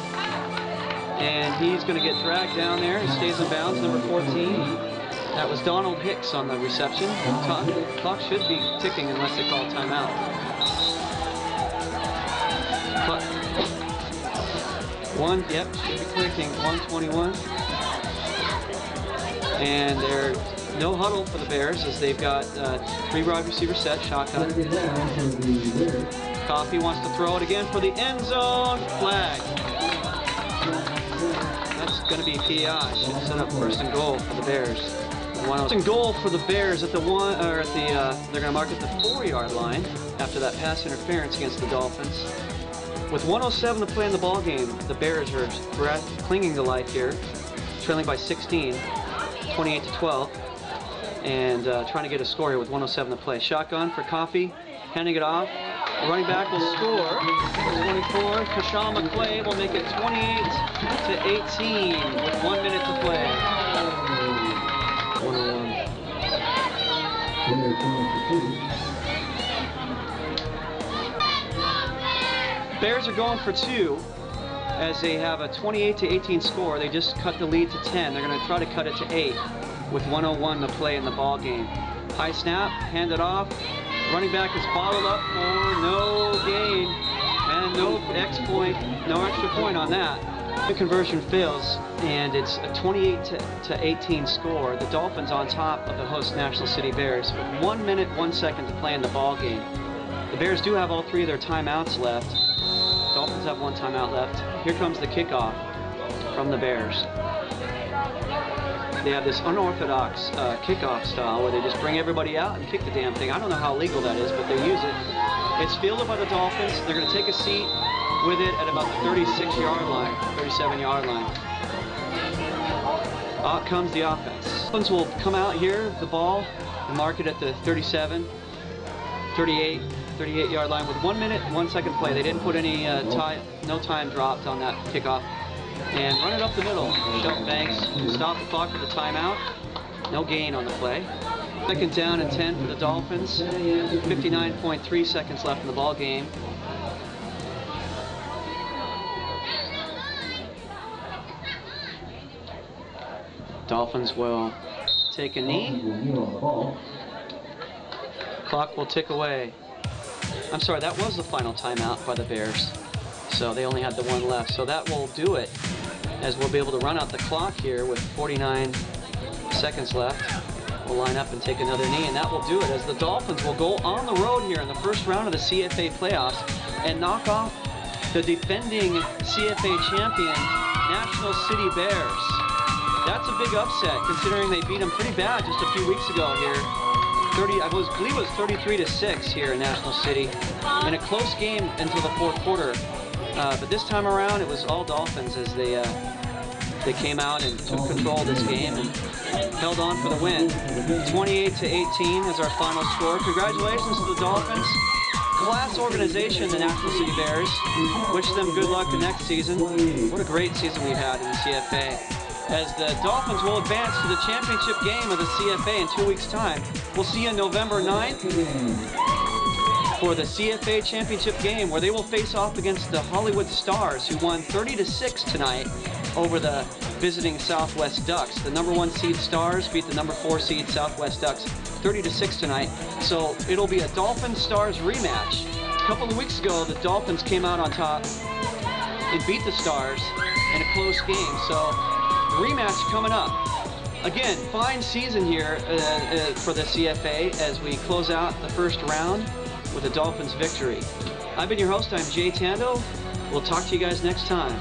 A: And he's going to get dragged down there. He stays in bounds, number 14. That was Donald Hicks on the reception. Clock should be ticking unless they call timeout. Yep, should be clicking. 1:21. And they're no huddle for the Bears as they've got 3 wide receiver set, shotgun. Coffee wants to throw it again for the end zone. Flag. That's going to be PI. Should set up first and goal for the Bears. First and goal for the Bears at the they're going to mark at the 4-yard line after that pass interference against the Dolphins. With 1:07 to play in the ball game, the Bears are clinging to life here, trailing by 16, 28-12, and trying to get a score here with 1:07 to play. Shotgun for Coffee, handing it off. The running back will score. 24, Kashun McClay will make it 28-18 with 1 minute to play. 101. Bears are going for 2 as they have a 28-18 score. They just cut the lead to 10. They're going to try to cut it to 8 with 1:01 to play in the ball game. High snap, hand it off. Running back is bottled up for no gain and no extra point on that. The conversion fails, and it's a 28-18 score. The Dolphins on top of the host National City Bears with 1 minute, 1 second to play in the ball game. The Bears do have all 3 of their timeouts left. Dolphins have 1 timeout left. Here comes the kickoff from the Bears. They have this unorthodox kickoff style where they just bring everybody out and kick the damn thing. I don't know how legal that is, but they use it. It's fielded by the Dolphins. They're going to take a seat with it at about the 36-yard line, 37-yard line. Out comes the offense. Dolphins will come out here, the ball, and mark it at the 37, 38-yard line with 1 minute, 1 second play. They didn't put any no time dropped on that kickoff. And run it up the middle. Shelton Banks stop the clock for the timeout. No gain on the play. Second down and 10 for the Dolphins. 59.3 seconds left in the ball game. Dolphins will take a knee. Clock will tick away. I'm sorry, that was the final timeout by the Bears. So they only had the one left. So that will do it, as we'll be able to run out the clock here with 49 seconds left. We'll line up and take another knee, and that will do it, as the Dolphins will go on the road here in the first round of the CFA playoffs and knock off the defending CFA champion, National City Bears. That's a big upset, considering they beat them pretty bad just a few weeks ago here. I believe it was 33-6 here in National City, in a close game until the fourth quarter. But this time around, it was all Dolphins as they came out and took control of this game and held on for the win. 28-18 is our final score. Congratulations to the Dolphins. Class organization, the National City Bears. Wish them good luck the next season. What a great season we've had in the CFA. As the Dolphins will advance to the championship game of the CFA in 2 weeks' time. We'll see you on November 9th for the CFA championship game, where they will face off against the Hollywood Stars, who won 30-6 tonight over the visiting Southwest Ducks. The #1 seed Stars beat the #4 seed Southwest Ducks 30-6 tonight. So it'll be a Dolphins-Stars rematch. A couple of weeks ago, the Dolphins came out on top and beat the Stars in a close game. So the rematch coming up. Again, fine season here for the CFA as we close out the first round with a Dolphins victory. I've been your host. I'm Jay Tando. We'll talk to you guys next time.